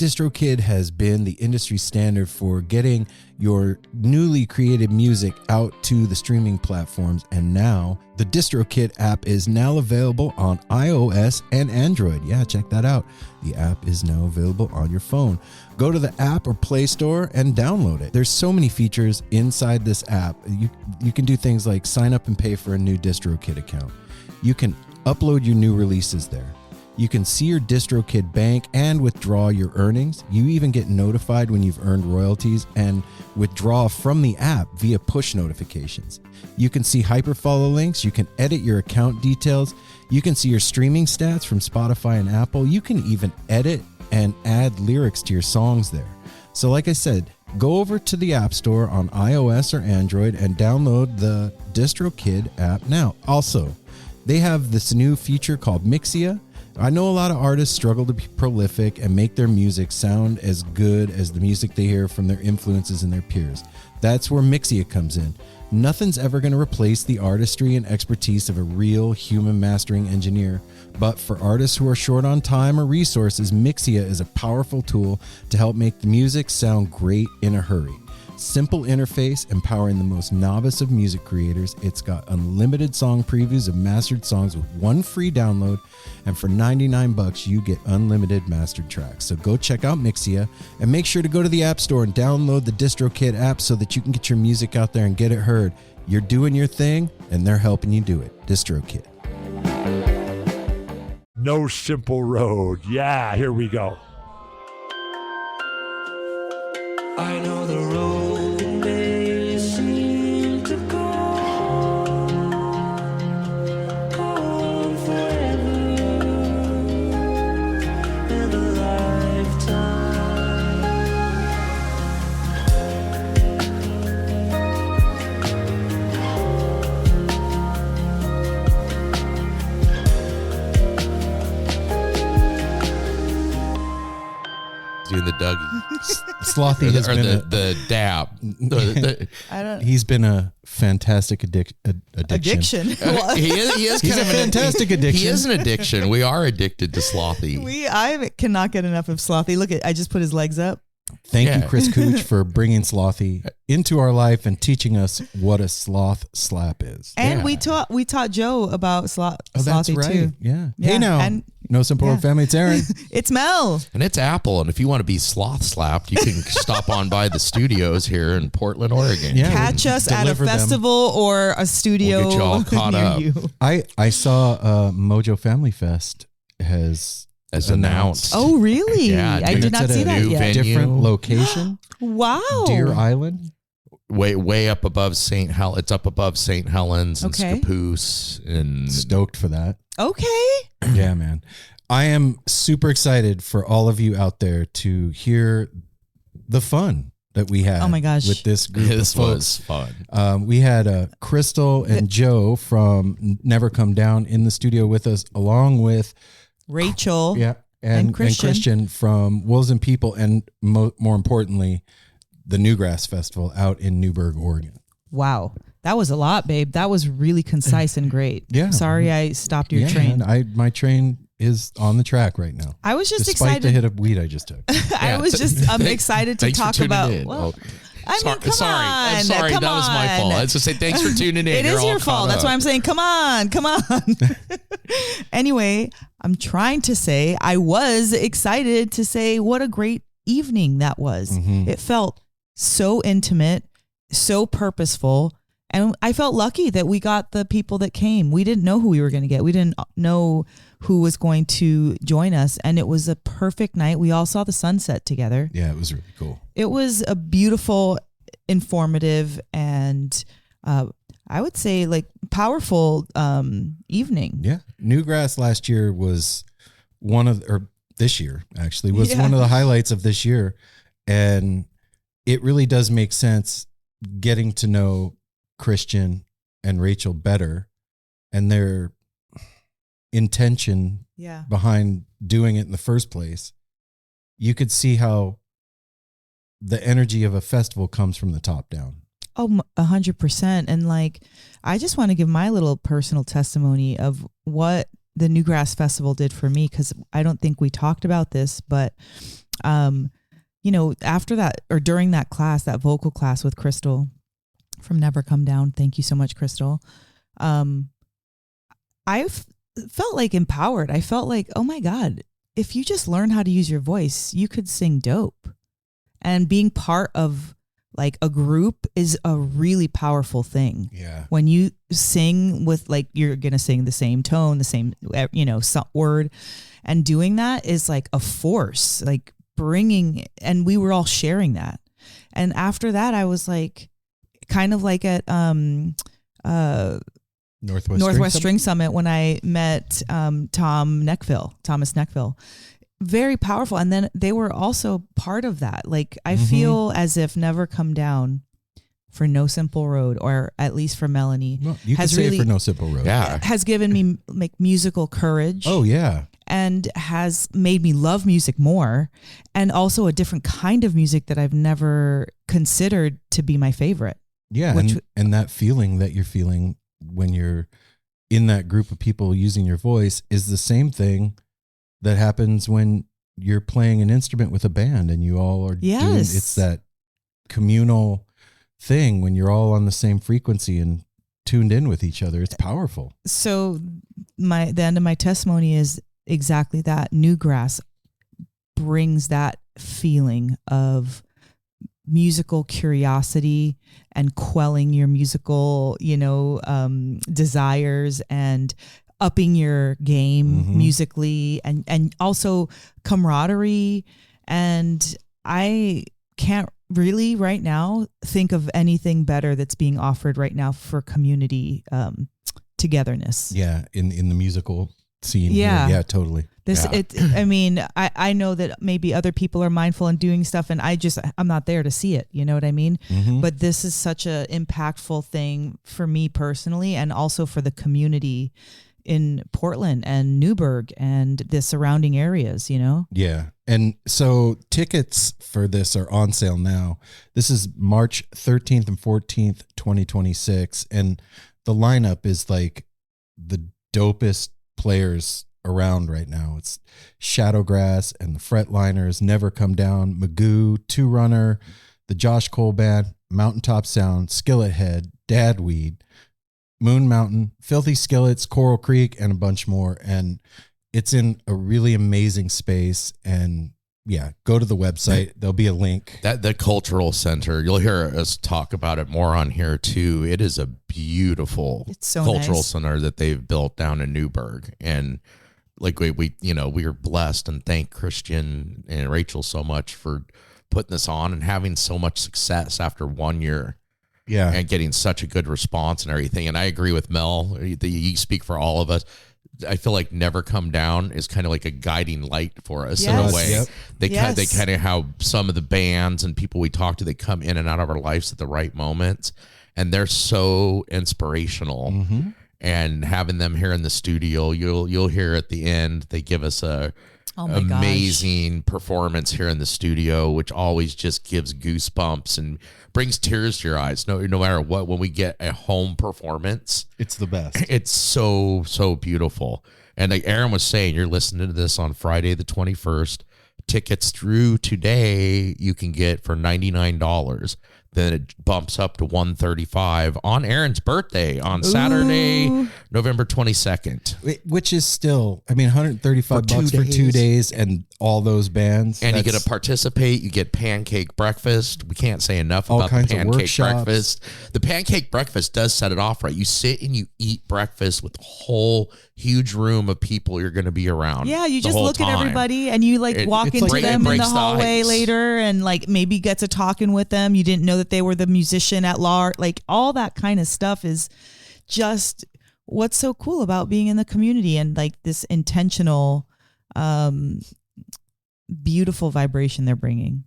DistroKid has been the industry standard for getting your newly created music out to the streaming platforms, and now the DistroKid app is now available on iOS and Android. Yeah, check that out. The app is now available on your phone. Go to the app or Play Store and download it. There's so many features inside this app. You can do things like sign up and pay for a new DistroKid account. You can upload your new releases there. You can see your DistroKid bank and withdraw your earnings. You even get notified when you've earned royalties and withdraw from the app via push notifications. You can see hyperfollow links. You can edit your account details. You can see your streaming stats from Spotify and Apple. You can even edit and add lyrics to your songs there. So like I said, go over to the App Store on iOS or Android and download the DistroKid app now. Also, they have this new feature called Mixia. I know a lot of artists struggle to be prolific and make their music sound as good as the music they hear from their influences and their peers. That's where Mixia comes in. Nothing's ever going to replace the artistry and expertise of a real human mastering engineer. But for artists who are short on time or resources, Mixia is a powerful tool to help make the music sound great in a hurry. Simple interface, empowering the most novice of music creators. It's got unlimited song previews of mastered songs with one free download, and for $99 you get unlimited mastered tracks. So go check out Mixia and make sure to go to the App Store and download the DistroKid app so that you can get your music out there and get it heard. You're doing your thing and they're helping you do it. DistroKid. No Simple Road. Yeah, here we go. I know the road may seem to go on forever and a lifetime. Doing the Dougie. Slothy has been the dab. He's been a fantastic addiction. He is kind of a fantastic addiction. He is an addiction. We are addicted to Slothy. I cannot get enough of Slothy. Look at, I just put his legs up. Thank you, Chris Cooch, for bringing Slothy into our life and teaching us what a sloth slap is. And we taught Joe about Slothy that's right. too. Yeah. Hey now, and No Simple Road family. It's Aaron. It's Mel. And it's Apple. And if you want to be sloth slapped, you can stop on by the studios here in Portland, Oregon. Yeah, catch us at a festival or a studio. We'll get you all caught near up. You. I saw Mojo Family Fest has announced. Oh, really? Yeah, I did not see that yet. Venue. Different location. Wow. Deer Island. Way up above St. Hel. It's up above St. Helens and Scappoose. And stoked for that. Okay. Yeah, man. I am super excited for all of you out there to hear the fun that we had. Oh my gosh. With this group of folks. Was fun. We had Crystal and Joe from Never Come Down in the studio with us, along with Rachel. And Christian from Wolves and People, and more importantly, the Newgrass Festival out in Newberg, Oregon. Wow. That was a lot, babe. That was really concise and great. Yeah. Sorry I stopped your train. My train is on the track right now. I was just despite excited. the hit of weed I just took. I was just excited to talk about. Well, I mean, come on. I'm sorry. Come that was my fault. I was just say thanks for tuning in. It is your fault. That's why I'm saying, come on. Anyway, I'm trying to say I was excited to say what a great evening that was. Mm-hmm. It felt so intimate, so purposeful. And I felt lucky that we got the people that came. We didn't know who we were going to get. We didn't know who was going to join us. And it was a perfect night. We all saw the sunset together. Yeah, it was really cool. It was a beautiful, informative, and I would say like powerful evening. Yeah. Newgrass last year was this year actually was one of the highlights of this year. And it really does make sense getting to know Christian and Rachel better and their intention behind doing it in the first place. You could see how the energy of a festival comes from the top down. Oh, 100%. And like, I just want to give my little personal testimony of what the Newgrass Festival did for me, because I don't think we talked about this, but after that, or during that class, that vocal class with Crystal from Never Come Down, thank you so much, Crystal. I felt like empowered. I felt like, oh my God, if you just learn how to use your voice, you could sing dope. And being part of like a group is a really powerful thing. Yeah. When you sing with, like, you're going to sing the same tone, the same, word, and doing that is like a force, like bringing, and we were all sharing that. And after that, I was like, kind of like at, Northwest String Summit when I met Thomas Neckville. Very powerful. And then they were also part of that. Like, I feel as if Never Come Down for No Simple Road, or at least for Melanie, Well, you can say it for No Simple Road. Yeah. has given me like musical courage. Oh, yeah. And has made me love music more, and also a different kind of music that I've never considered to be my favorite. Yeah. And that feeling that you're feeling when you're in that group of people using your voice is the same thing that happens when you're playing an instrument with a band and you all are doing, it's that communal thing when you're all on the same frequency and tuned in with each other. It's powerful. So the end of my testimony is exactly that. Newgrass brings that feeling of musical curiosity and quelling your musical, desires, and upping your game musically, and also camaraderie. And I can't really right now think of anything better that's being offered right now for community togetherness. Yeah. In the musical scene. Yeah. Yeah, totally. I know that maybe other people are mindful and doing stuff, and I'm not there to see it. You know what I mean? But this is such a impactful thing for me personally, and also for the community in Portland and Newberg and the surrounding areas, Yeah. And so tickets for this are on sale now. This is March 13th and 14th, 2026. And the lineup is like the dopest players around right now. It's Shadowgrass and the Fretliners, Never Come Down, Magoo, Two Runner, the Josh Cole Band, Mountaintop Sound, Skillet Head, Dadweed, Moon Mountain, Filthy Skillets, Coral Creek, and a bunch more. And it's in a really amazing space. And yeah, go to the website. There'll be a link. The cultural center, you'll hear us talk about it more on here too. It is a beautiful cultural center that they've built down in Newberg. And like we are blessed, and thank Christian and Rachel so much for putting this on and having so much success after 1 year. Yeah. And getting such a good response and everything. And I agree with Mel. You speak for all of us. I feel like Never Come Down is kind of like a guiding light for us in a way. Yep. They kind of how some of the bands and people we talk to, they come in and out of our lives at the right moments, and they're so inspirational. And having them here in the studio, you'll hear at the end, they give us a amazing performance here in the studio, which always just gives goosebumps and brings tears to your eyes. No matter what, when we get a home performance, It's the best. it's so beautiful. And like Aaron was saying, you're listening to this on Friday the 21st. Tickets through today you can get for $99. Then it bumps up to $135 on Aaron's birthday on Saturday, November 22nd. Which is still, $135 for 2 days and all those bands. And you get to participate. You get pancake breakfast. We can't say enough All about the kinds of pancake workshops. breakfast. The pancake breakfast does set it off right. You sit and you eat breakfast with a whole huge room of people you're going to be around. Yeah, you the just whole look at time. everybody, and you walk it's into like them in the breaks the hallway ice. later, and like maybe get to talking with them. You didn't know that they were the musician at large. Like all that kind of stuff is just what's so cool about being in the community, and like this intentional, beautiful vibration they're bringing.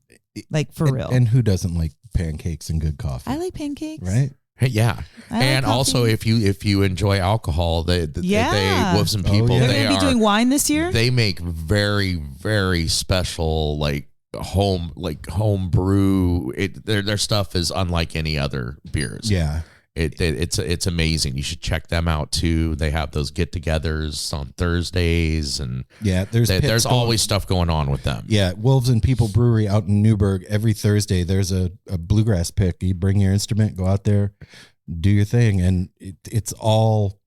Like for real. And who doesn't like pancakes and good coffee? I like pancakes. Right? Hey, yeah, I like and also coffee. if you enjoy alcohol, they Wolves and Oh, People, yeah. They're going to be doing wine this year? They make very, very special home brew. Their stuff is unlike any other beers. Yeah. It's amazing. You should check them out too. They have those get-togethers on Thursdays, and there's always stuff going on with them. Yeah, Wolves and People Brewery out in Newberg. Every Thursday, there's a bluegrass pick. You bring your instrument, go out there, do your thing, and it's all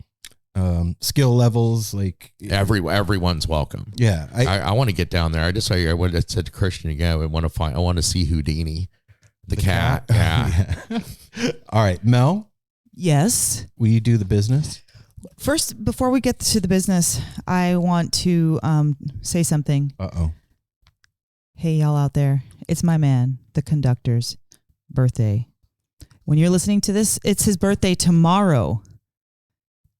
skill levels. Like everyone's welcome. Yeah, I want to get down there. I said to Christian again. I want to see Houdini, the cat. Yeah. All right, Mel. Yes. Will you do the business? First, before we get to the business, I want to say something. Uh-oh. Hey, y'all out there. It's my man, the conductor's birthday. When you're listening to this, it's his birthday tomorrow.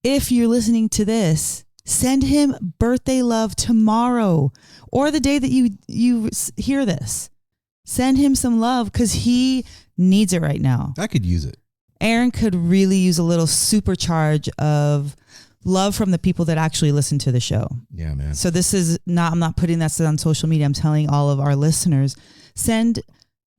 If you're listening to this, send him birthday love tomorrow or the day that you hear this. Send him some love because he needs it right now. I could use it. Aaron could really use a little supercharge of love from the people that actually listen to the show. Yeah, man. So I'm not putting that on social media. I'm telling all of our listeners, send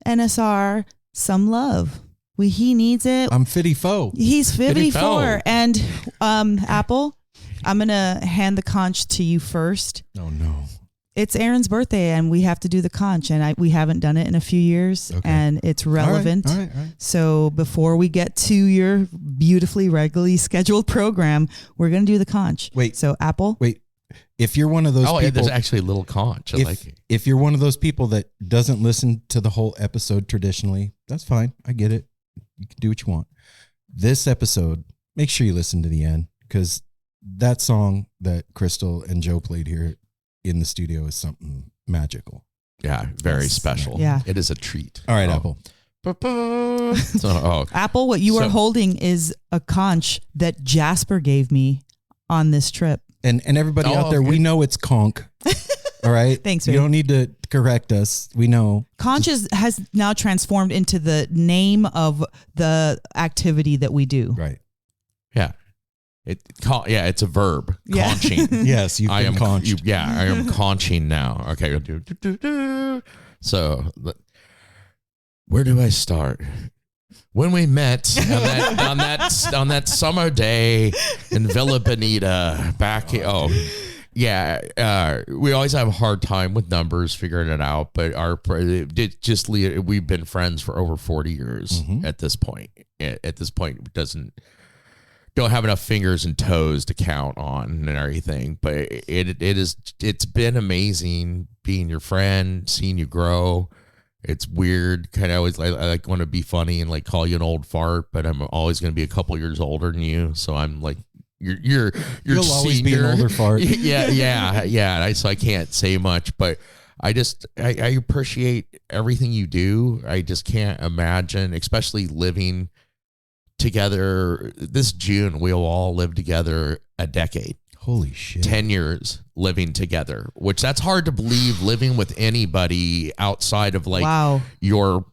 NSR some love. He needs it. I'm 54. He's 54. 54. And Apple, I'm going to hand the conch to you first. Oh, no. It's Aaron's birthday and we have to do the conch, and we haven't done it in a few years, and it's relevant. All right. So before we get to your beautifully regularly scheduled program, we're going to do the conch. Wait. So Apple. Wait. If you're one of those people, yeah, there's actually a little conch. I like it. If you're one of those people that doesn't listen to the whole episode traditionally, that's fine. I get it. You can do what you want. This episode, make sure you listen to the end, because that song that Crystal and Joe played here in the studio is something magical. Yeah, very special. Yeah. It is a treat. All right, Apple. Apple, what you are holding is a conch that Jasper gave me on this trip. And everybody out there, we know it's conch. All right? Thanks, You babe. don't need to correct us. We know. Conch has now transformed into the name of the activity that we do. Right. Yeah. It's a verb. Yeah. Conching. Yes, you've been conched. I am conching now. Okay. So, where do I start? When we met on that summer day in Villa Bonita back. We always have a hard time with numbers figuring it out, but we've been friends for over 40 years at this point. At this point, don't have enough fingers and toes to count on and everything, but it's been amazing being your friend, seeing you grow. It's weird. Kind of always I like want to be funny and like call you an old fart, but I'm always going to be a couple years older than you. So I'm like, you'll always be an older fart. Yeah. So I can't say much, but I appreciate everything you do. I just can't imagine, especially living together. This June, we'll all live together a decade. Holy shit. 10 years living together, which that's hard to believe, living with anybody outside of your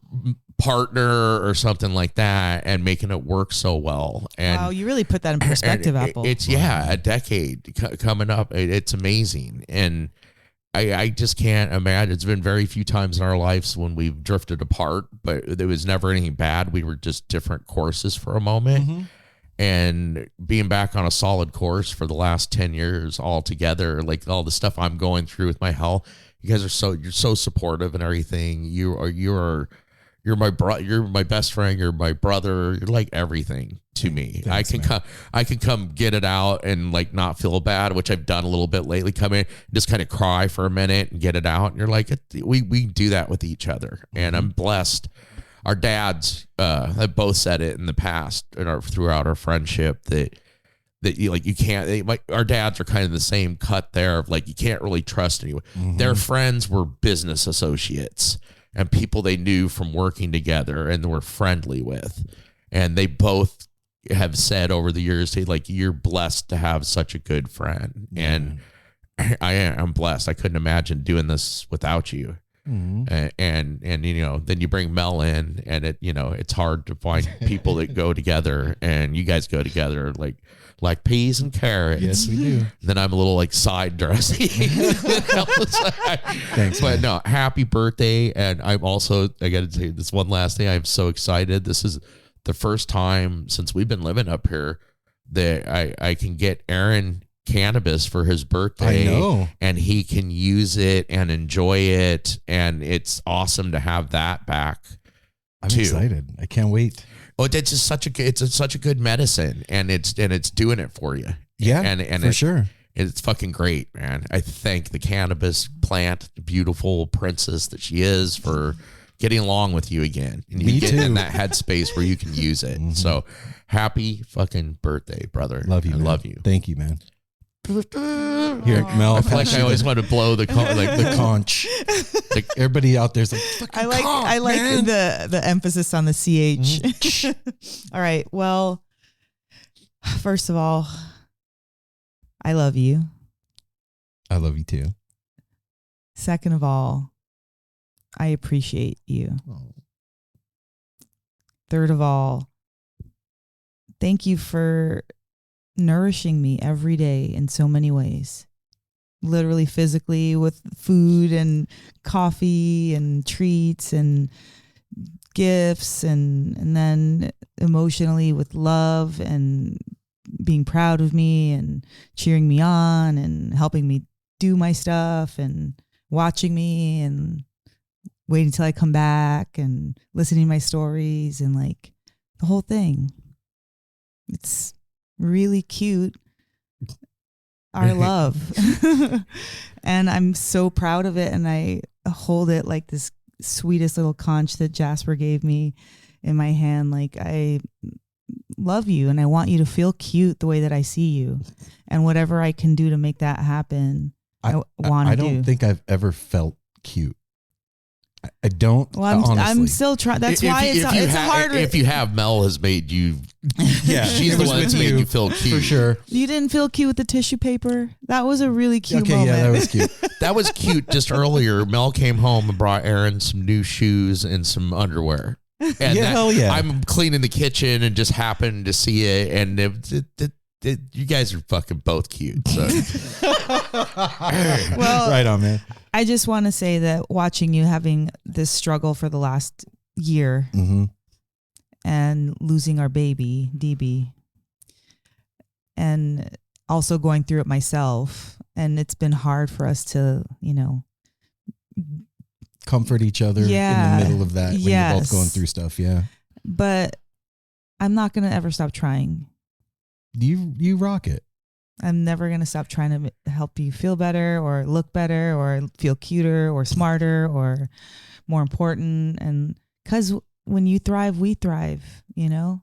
partner or something like that and making it work so well. And wow, you really put that in perspective, Apple. It's a decade coming up. It's amazing. And I just can't imagine. It's been very few times in our lives when we've drifted apart, but there was never anything bad. We were just different courses for a moment. And being back on a solid course for the last 10 years all together, like all the stuff I'm going through with my health, you guys you're so supportive and everything. You're my you're my best friend. You're my brother. You're like everything to me. Thanks, I can come get it out and like not feel bad, which I've done a little bit lately. Come in, just kind of cry for a minute and get it out. And you're like, we do that with each other. And I'm blessed. Our dads have both said it in the past and throughout our friendship that you can't. Our dads are kind of the same cut there of like you can't really trust anyone. Their friends were business associates and people they knew from working together and were friendly with, and they both have said over the years, you're blessed to have such a good friend, and I'm blessed. I couldn't imagine doing this without you. And then you bring Mel in, and it's hard to find people that go together, and you guys go together like peas and carrots. Yes, we do. Then I'm a little like side dressing. Thanks, but man. no, happy birthday. And I got to say this one last thing. I'm so excited. This is the first time since we've been living up here that I can get Aaron cannabis for his birthday. I know. And he can use it and enjoy it. And it's awesome to have that back. I'm too. excited. I can't wait. Oh, it's just such a good medicine, and it's doing it for you. Yeah, and for sure. It's fucking great, man. I thank the cannabis plant, the beautiful princess that she is, for getting along with you again. And you Me get too. in that headspace where you can use it. So happy fucking birthday, brother. Love you. I man. love you. Thank you, man. Here, Mel. I feel like I always want to blow the the conch. Like everybody out there's like, fucking I like man. the emphasis on the CH. All right. Well, first of all, I love you. I love you too. Second of all, I appreciate you. Third of all, thank you for nourishing me every day in so many ways. Literally, physically, with food and coffee and treats and gifts, and then emotionally with love and being proud of me and cheering me on and helping me do my stuff and watching me and waiting till I come back and listening to my stories and like the whole thing. It's really cute. Our love. And I'm so proud of it. And I hold it like this sweetest little conch that Jasper gave me in my hand. Like, I love you and I want you to feel cute the way that I see you. And whatever I can do to make that happen, I want to do. I don't think I've ever felt cute. I don't. Well, honestly. I'm still trying. That's why it's hard. If you have, Mel has made you. Yeah, she's it the was one that's with made you feel cute for sure. You didn't feel cute with the tissue paper? That was a really cute Okay, moment. yeah, that was cute. That was cute. Just earlier, Mel came home and brought Aaron some new shoes and some underwear. And Yeah, hell yeah. I'm cleaning the kitchen and just happened to see it, and you guys are fucking both cute. So. Well, Right on, man. I just want to say that watching you having this struggle for the last year Mm-hmm. and losing our baby, DB, and also going through it myself. And it's been hard for us to, Comfort each other in Yeah. the middle of that when you're both Yes. going through stuff. Yeah. but I'm not going to ever stop trying. You rock it. I'm never going to stop trying to help you feel better or look better or feel cuter or smarter or more important. And because when you thrive, we thrive, And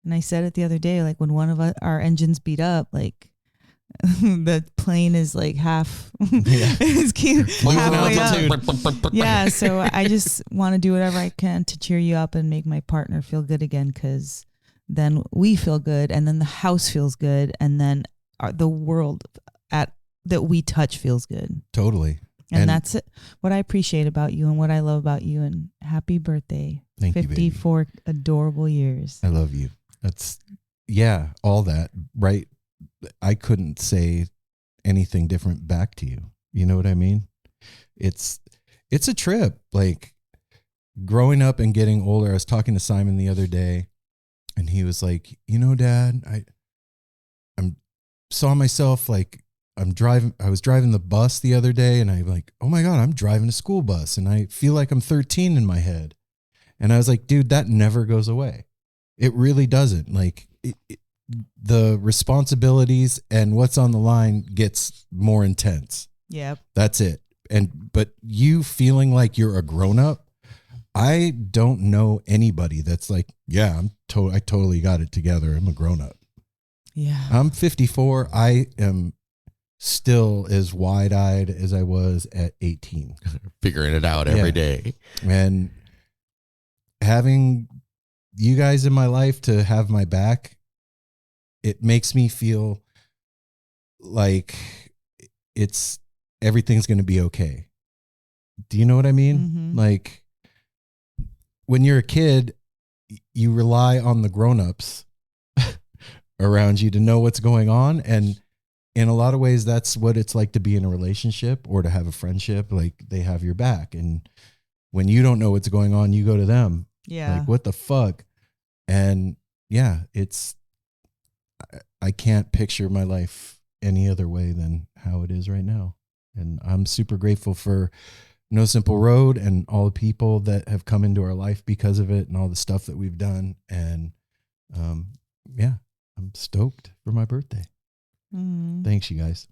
I said it the other day, like when one of our engines beat up, like the plane is like half, it's halfway up. Yeah. So I just want to do whatever I can to cheer you up and make my partner feel good again, because then we feel good, and then the house feels good, and then the world that we touch feels good. Totally. And that's it. What I appreciate about you and what I love about you. And happy birthday. Thank you, baby. 54 adorable years. I love you. That's, all that, right? I couldn't say anything different back to you. You know what I mean? It's a trip. Like, growing up and getting older, I was talking to Simon the other day, and he was like, Dad, I'm saw myself like I was driving the bus the other day, and I'm like, oh my God, I'm driving a school bus, and I feel like I'm 13 in my head. And I was like, dude, that never goes away. It really doesn't. Like, the responsibilities and what's on the line gets more intense. Yeah. That's it. But you feeling like you're a grown up, I don't know anybody that's like, yeah, I totally got it together. I'm a grown up. Yeah. I'm 54. I am still as wide eyed as I was at 18. Figuring it out every day. And having you guys in my life to have my back, it makes me feel like everything's going to be okay. Do you know what I mean? Mm-hmm. Like, when you're a kid, you rely on the grown-ups around you to know what's going on. And in a lot of ways, that's what it's like to be in a relationship or to have a friendship. Like, they have your back. And when you don't know what's going on, you go to them. Yeah. Like, what the fuck? And yeah, I can't picture my life any other way than how it is right now. And I'm super grateful for No Simple Road and all the people that have come into our life because of it and all the stuff that we've done. And yeah, I'm stoked for my birthday. Thanks, you guys.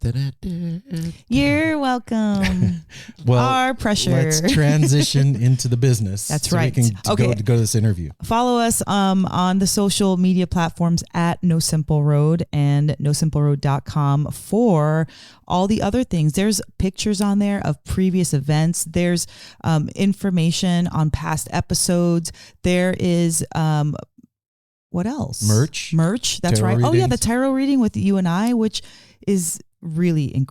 You're welcome. Well, our pressure. Let's transition into the business. That's so right. We can go to this interview. Follow us on the social media platforms at No Simple Road and nosimpleroad.com for all the other things. There's pictures on there of previous events. There's information on past episodes. There is what else? Merch. That's tarot right. readings. Oh yeah, the tarot reading with you and I, which is really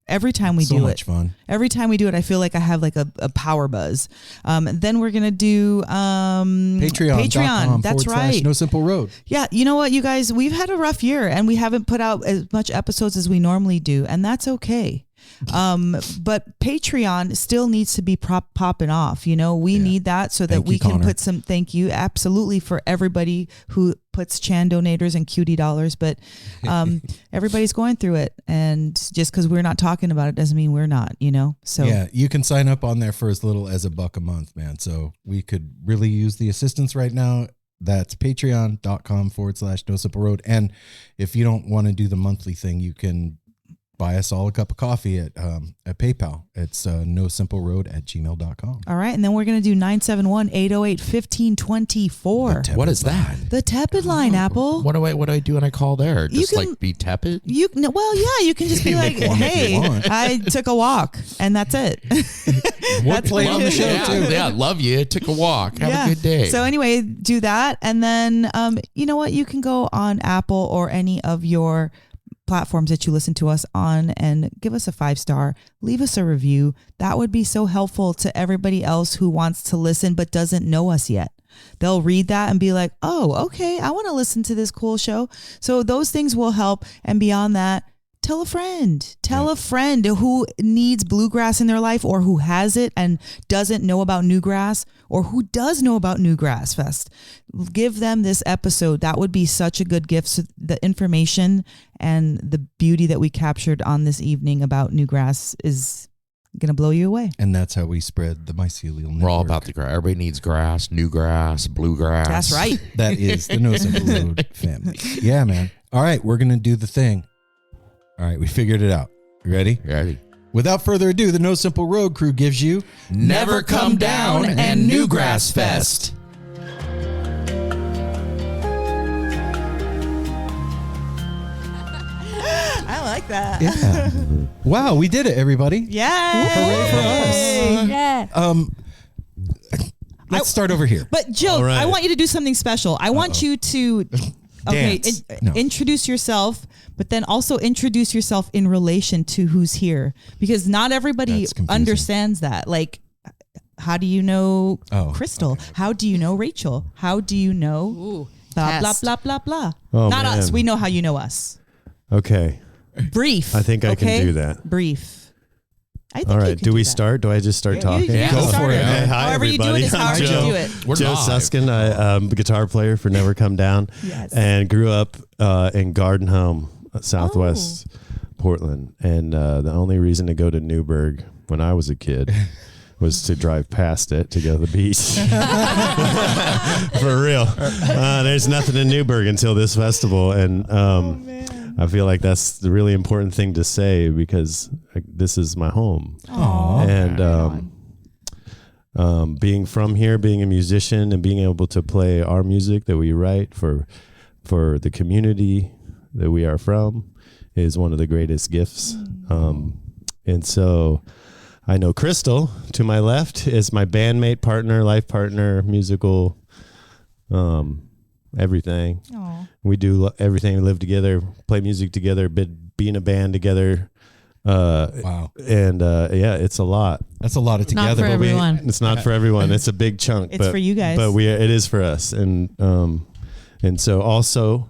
every time we so do much it. fun. Every time we do it, I feel like I have like a power buzz. Then we're gonna do Patreon. That's right. No Simple Road. Yeah, you know what, you guys, we've had a rough year and we haven't put out as much episodes as we normally do, and that's okay. But Patreon still needs to be popping off. You know, we need that so that we can put some, thank you absolutely for everybody who puts Chan donators and cutie dollars, but everybody's going through it, and just because we're not talking about it doesn't mean we're not, you know. So yeah, you can sign up on there for as little as $1 a month, man. So we could really use the assistance right now. That's patreon.com/No Simple Road. And if you don't want to do the monthly thing, you can buy us all a cup of coffee at PayPal. It's nosimpleroad@gmail.com. all right, and then we're gonna do 971-808-1524. What is that? The tepid line, Apple. What do I do when I call there? Just can- like be tepid? You can just be like, hey, I took a walk, and that's it. We'll play on the show too. Yeah, love you. Took a walk. Have a good day. So anyway, do that, and then you know what? You can go on Apple or any of your platforms that you listen to us on and give us a 5-star, leave us a review. That would be so helpful to everybody else who wants to listen but doesn't know us yet. They'll read that and be like, oh, okay, I want to listen to this cool show. So those things will help. And beyond that, tell a friend. Tell a friend who needs bluegrass in their life, or who has it and doesn't know about Newgrass, or who does know about Newgrass Fest. Give them this episode. That would be such a good gift. So the information and the beauty that we captured on this evening about Newgrass is going to blow you away. And that's how we spread the mycelial network. We're all about the grass. Everybody needs grass, new grass, bluegrass. That's right. That is the No Simple Road family. Yeah, man. All right, we're going to do the thing. All right, we figured it out. You ready? Ready. Without further ado, the No Simple Road crew gives you Never Come Down and Newgrass Fest. I like that. Yeah. Wow, we did it, everybody. Yeah. Hooray for us. Yeah. Let's start over here. But Joe, All right. I want you to do something special. I want you to Dance. No. introduce yourself, but then also introduce yourself in relation to who's here, because not everybody That's confusing. understands that. Like, how do you know Crystal? okay. How do you know Rachel? How do you know blah, blah, test. blah, blah, blah? Oh, Not us. man. We know how you know us. Okay. Brief. I think I can okay? do that. Brief. I think All you right. can Do we that. start? Do I just start talking? You Go start for it. Hey, hi, However you do everybody. it is I'm however you Joe. do it. We're Joe live. Suskind. I'm a guitar player for Never Come Down. Yes. And grew up in Garden Home, Southwest Portland. And the only reason to go to Newberg when I was a kid was to drive past it to go to the beach. For real. There's nothing in Newberg until this festival. And I feel like that's the really important thing to say, because this is my home. Aww. And being from here, being a musician, and being able to play our music that we write for the community that we are from is one of the greatest gifts. And so I know Crystal to my left is my bandmate, partner, life partner, musical, everything. Aw. We do everything. We live together, play music together, be in a band together. Wow. And yeah, it's a lot. That's a lot of Not together. for but we- everyone. It's not for everyone. It's a big chunk. It's for you guys. But it is for us. And so also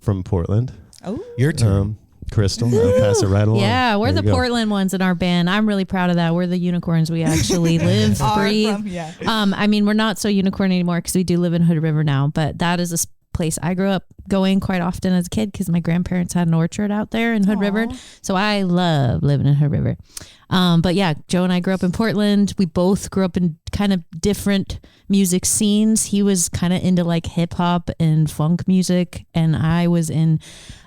from Portland, Oh. Your turn. Crystal, I'll pass it right along. Yeah, we're There the you go. Portland ones in our band. I'm really proud of that. We're the unicorns. We actually live, breathe. Yeah. I mean, we're not so unicorn anymore because we do live in Hood River now, but that is a place I grew up going quite often as a kid because my grandparents had an orchard out there in Hood River. So I love living in Hood River. But yeah, Joe and I grew up in Portland. We both grew up in kind of different music scenes. He was kind of into like hip hop and funk music, and I was in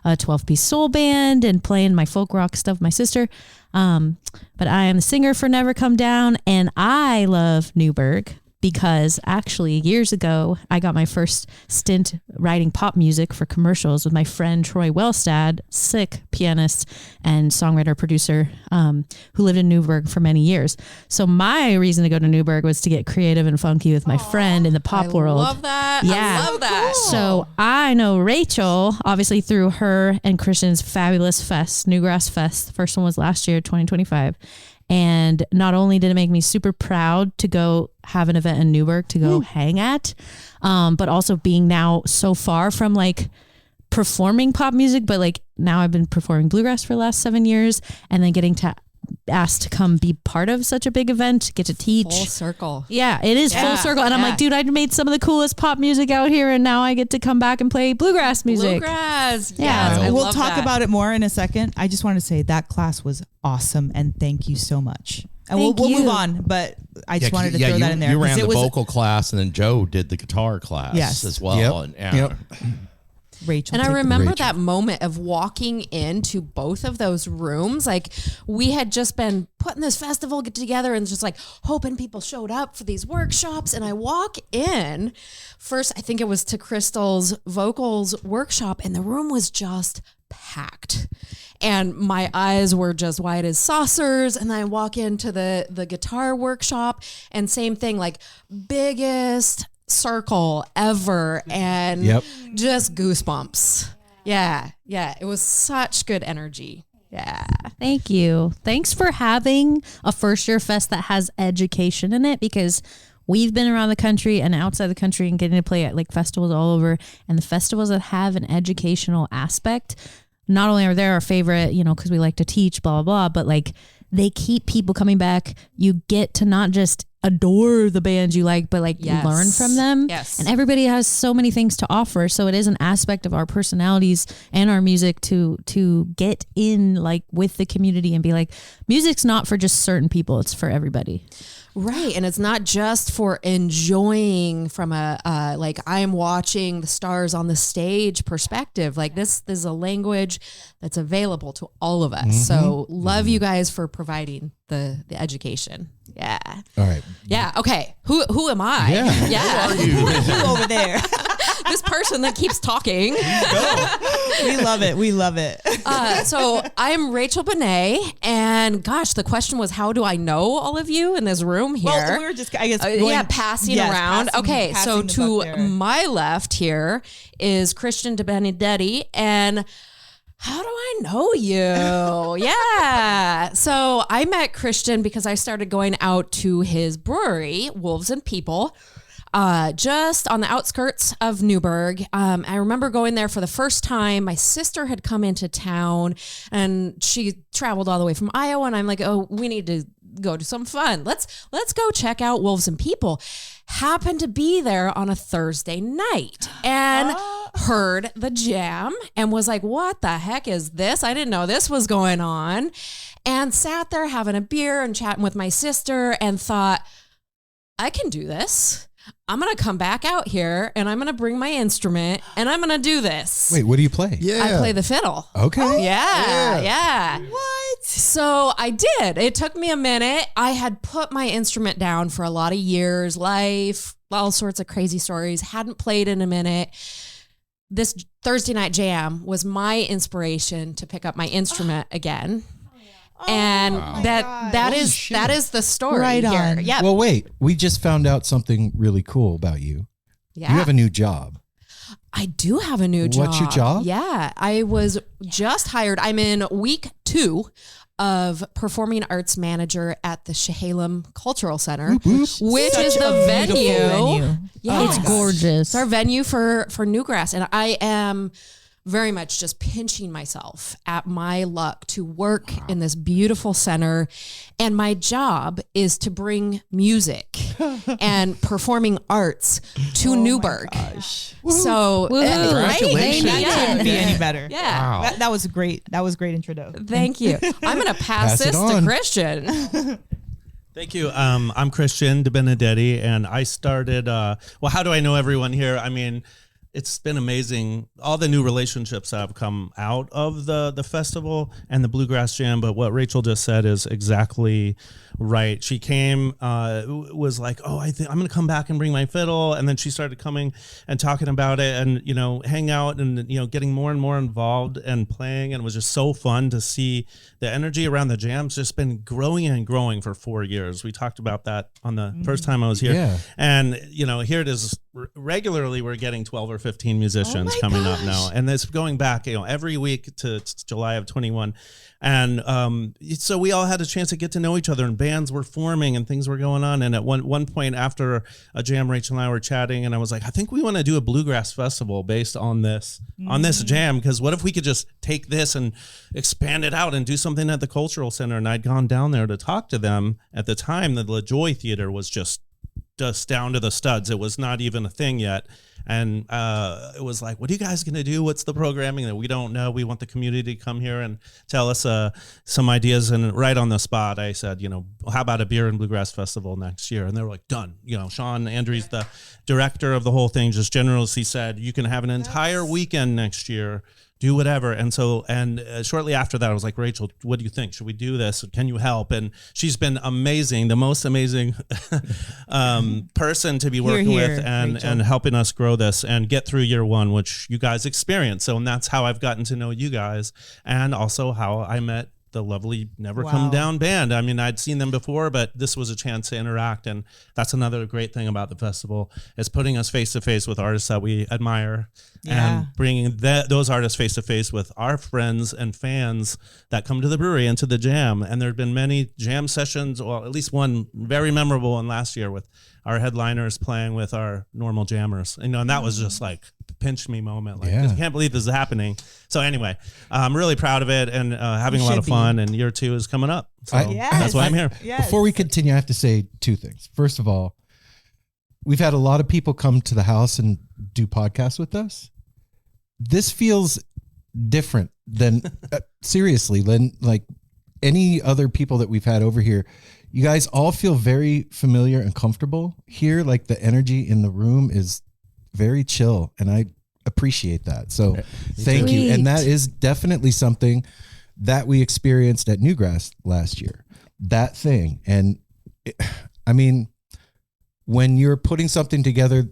a 12-piece soul band and playing my folk rock stuff with my sister. But I am the singer for Never Come Down, and I love Newberg because actually years ago, I got my first stint writing pop music for commercials with my friend Troy Wellstad, sick pianist and songwriter producer, who lived in Newberg for many years. So my reason to go to Newberg was to get creative and funky with my friend in the pop world. I love that. Yeah. I love that. So I know Rachel, obviously through her and Christian's fabulous fest, Newgrass Fest. The first one was last year, 2025. And not only did it make me super proud to go have an event in Newberg to go hang at, but also being now so far from like performing pop music, but like now I've been performing bluegrass for the last 7 years, and then getting to asked to come be part of such a big event, get to teach. Full circle. Yeah, it is full circle. And I'm like, dude, I made some of the coolest pop music out here, and now I get to come back and play bluegrass music. Bluegrass. Yeah. Yes, I We'll love talk that. about it more in a second. I just want to say that class was awesome, and thank you so much. And we'll Thank move you. on, but I just wanted to throw that in there. You 'cause ran it the was vocal class, and then Joe did the guitar class Yes. as well. Yep. And, yeah. Yep. Rachel. And I take the- remember Rachel. that moment of walking into both of those rooms. Like, we had just been putting this festival get together and just like hoping people showed up for these workshops. And I walk in first, I think it was to Crystal's vocals workshop, and the room was just packed. And my eyes were just wide as saucers. And I walk into the guitar workshop, and same thing, like biggest circle ever, and Yep. just goosebumps. Yeah. It was such good energy. Yeah. Thank you. Thanks for having a first year fest that has education in it, because we've been around the country and outside the country and getting to play at like festivals all over, and the festivals that have an educational aspect, not only are they our favorite, you know, because we like to teach, blah, blah, blah, but like they keep people coming back. You get to not just adore the bands you like, but like Yes. learn from them. Yes. And everybody has so many things to offer. So it is an aspect of our personalities and our music to get in like with the community and be like, music's not for just certain people. It's for everybody. Right. And it's not just for enjoying from a like I'm watching the stars on the stage perspective. Like this is a language that's available to all of us. So love you guys for providing the education. Yeah. All right. Yeah. Okay. Who am I? Yeah. Yeah. you over there. This person that keeps talking. We love it. We love it. So I'm Rachel Bonnett, and gosh, the question was, how do I know all of you in this room here? Well, we were just, I guess, going, passing yes, around. passing- Okay, so passing the to buck there. my left here is Christian DeBenedetti, and how do I know you? Yeah. So I met Christian because I started going out to his brewery, Wolves and People, just on the outskirts of Newberg. I remember going there for the first time. My sister had come into town, and she traveled all the way from Iowa, and I'm like, oh, we need to go to some fun. Let's go check out Wolves and People. Happened to be there on a Thursday night and heard the jam and was like, what the heck is this? I didn't know this was going on. And sat there having a beer and chatting with my sister and thought, I can do this. I'm going to come back out here and I'm going to bring my instrument and I'm going to do this. Wait, what do you play? Yeah. I play the fiddle. Okay. Yeah. What? So I did. It took me a minute. I had put my instrument down for a lot of years, life, all sorts of crazy stories. Hadn't played in a minute. This Thursday night jam was my inspiration to pick up my instrument again. And that is the story Right here. on. Yeah. Well, wait. We just found out something really cool about you. Yeah. You have a new job. I do have a new job. What's your job? Yeah, I was just hired. I'm in week 2 of performing arts manager at the Chehalem Cultural Center, which is the venue. Yeah, It's gorgeous. It's our venue for Newgrass, and I am very much just pinching myself at my luck to work in this beautiful center. And my job is to bring music and performing arts to Newberg. Gosh. So Congratulations. That couldn't be any better. Yeah. Wow. That was great. That was great intro. Thank you. I'm going to pass Pass it this to on. Christian. Thank you. I'm Christian DeBenedetti, and I started. Well, how do I know everyone here? I mean, it's been amazing. All the new relationships that have come out of the festival and the Bluegrass Jam. But what Rachel just said is exactly right. She came, was like, "Oh, I'm going to come back and bring my fiddle," and then she started coming and talking about it, and hang out and getting more and more involved and playing, and it was just so fun to see the energy around the jam's just been growing and growing for 4 years. We talked about that on the first time I was here, Yeah. and here it is. Regularly, we're getting 12 or 15 musicians coming up now, and it's going back every week to July of 21. And so we all had a chance to get to know each other, and bands were forming and things were going on. And at one point after a jam, Rachel and I were chatting, and I was like, I think we want to do a bluegrass festival based on this jam, because what if we could just take this and expand it out and do something at the Cultural Center? And I'd gone down there to talk to them. At the time, the LaJoy Theater was just down to the studs. It was not even a thing yet. And it was like, what are you guys going to do? What's the programming that we don't know? We want the community to come here and tell us some ideas. And right on the spot, I said, how about a beer and bluegrass festival next year? And they were like, done. Sean Andrews, the director of the whole thing, just generously said, you can have an entire weekend next year. Do whatever. And so, shortly after that, I was like, Rachel, what do you think? Should we do this? Can you help? And she's been amazing, the most amazing person to be working with and helping us grow this and get through year one, which you guys experienced. So, and that's how I've gotten to know you guys, and also how I met the lovely Never Come Down band. I mean, I'd seen them before, but this was a chance to interact. And that's another great thing about the festival, is putting us face to face with artists that we admire and bringing those artists face to face with our friends and fans that come to the brewery and to the jam. And there have been many jam sessions, or at least one very memorable one last year with our headliners playing with our normal jammers. And that was just like pinch me moment. Like, I can't believe this is happening. So anyway, I'm really proud of it, and having a lot of fun, and year 2 is coming up. So that's why I'm here. Before we continue, I have to say 2 things. First of all, we've had a lot of people come to the house and do podcasts with us. This feels different than seriously than like any other people that we've had over here. You guys all feel very familiar and comfortable here. Like the energy in the room is very chill, and I appreciate that. So thank you. And that is definitely something that we experienced at Newgrass last year, that thing. And I mean, when you're putting something together,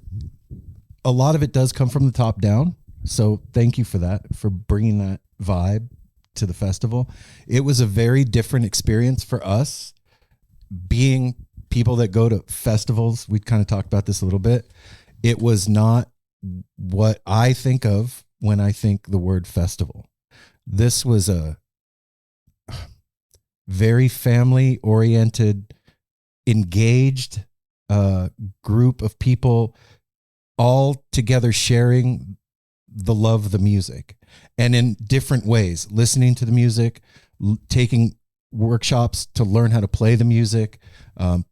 a lot of it does come from the top down. So thank you for that, for bringing that vibe to the festival. It was a very different experience for us, being people that go to festivals. We kind of talked about this a little bit. It was not what I think of when I think the word festival. This was a very family oriented, engaged group of people all together sharing the love of the music, and in different ways, listening to the music, taking workshops to learn how to play the music,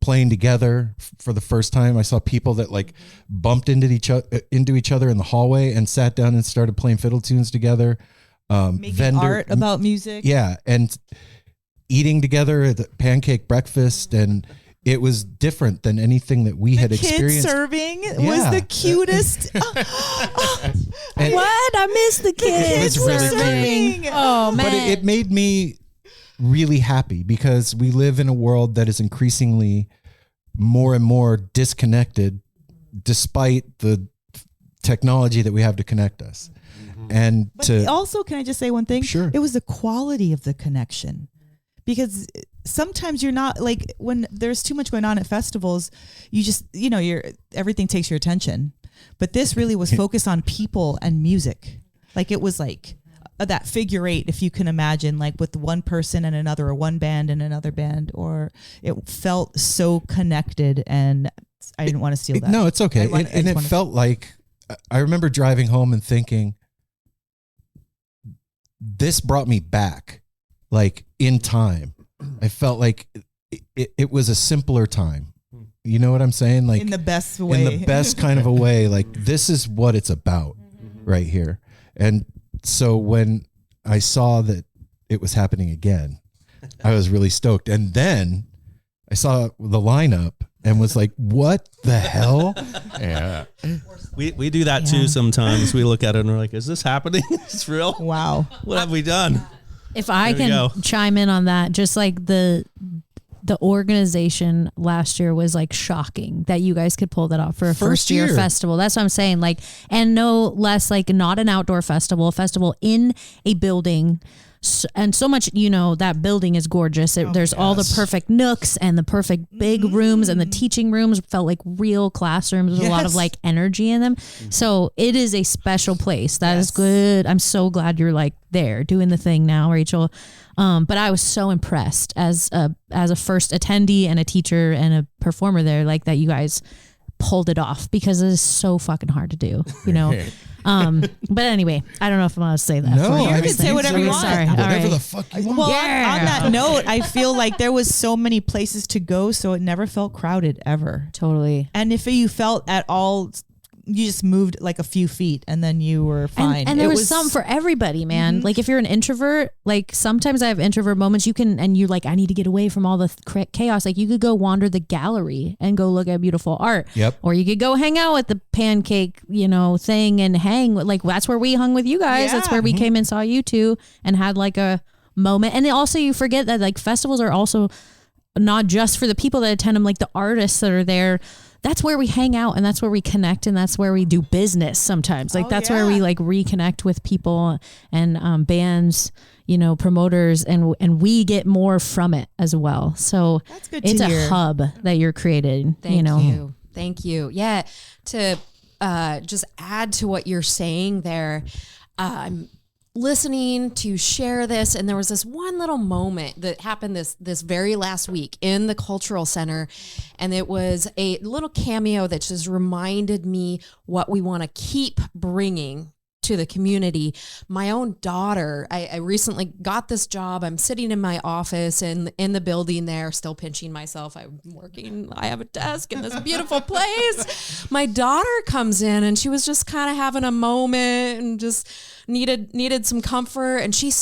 playing together for the first time. I saw people that like bumped into each other in the hallway and sat down and started playing fiddle tunes together. Making art about music. Yeah. And eating together at the pancake breakfast. And it was different than anything that we had experienced. Kids serving was the cutest. What? I miss the kids It was really serving. cute. Oh, man. But it made me really happy, because we live in a world that is increasingly more and more disconnected, despite the technology that we have to connect us. And But also, can I just say one thing? Sure. It was the quality of the connection, because sometimes you're not, like, when there's too much going on at festivals, you just, everything takes your attention. But this really was focused on people and music. Like, it was like that figure 8, if you can imagine, like with one person and another, or one band and another band, or it felt so connected. And I didn't want to steal that. No, it's okay. It felt like, I remember driving home and thinking, this brought me back, like in time. I felt like it was a simpler time. You know what I'm saying? Like in the best way. In the best kind of a way. Like this is what it's about right here. And so when I saw that it was happening again, I was really stoked. And then I saw the lineup and was like, what the hell? Yeah. We do that too sometimes. We look at it and we're like, is this happening? It's real? Wow. What have we done? If I There we can go. chime in on that, just like the organization last year was like shocking that you guys could pull that off for a first year festival. That's what I'm saying. Like, and no less like not an outdoor festival, a festival in a building. And so much, you know, that building is gorgeous. There's all the perfect nooks and the perfect big rooms, and the teaching rooms felt like real classrooms with a lot of like energy in them. So it is a special place. That is good. I'm so glad you're like there doing the thing now, Rachel. But I was so impressed as a first attendee and a teacher and a performer there, like that you guys pulled it off, because it is so fucking hard to do, you know? But anyway, I don't know if I'm allowed to say that. No, You can say whatever you want. Sorry. Whatever the fuck you want. Well, on that note, I feel like there was so many places to go, so it never felt crowded ever. Totally. And if you felt at all, you just moved like a few feet and then you were fine. And there was some for everybody, man. Like if you're an introvert, like sometimes I have introvert moments, you can, and you like, I need to get away from all the chaos. Like you could go wander the gallery and go look at beautiful art. Yep. Or you could go hang out with the pancake, you know, thing and hang. Like that's where we hung with you guys. That's where we came and saw you two and had like a moment. And then also you forget that like festivals are also not just for the people that attend them, like the artists that are there. That's where we hang out and that's where we connect and that's where we do business sometimes. Like that's where we like reconnect with people and bands, you know, promoters, and we get more from it as well. So that's good to it's hear. a hub that you're creating. Thank you. Yeah. To just add to what you're saying there, I'm listening to share this, and there was this one little moment that happened this very last week in the cultural center, and it was a little cameo that just reminded me what we want to keep bringing to the community. My own daughter, I recently got this job. I'm sitting in my office and in the building there, still pinching myself. I'm working, I have a desk in this beautiful place. My daughter comes in and she was just kind of having a moment and just needed some comfort. And she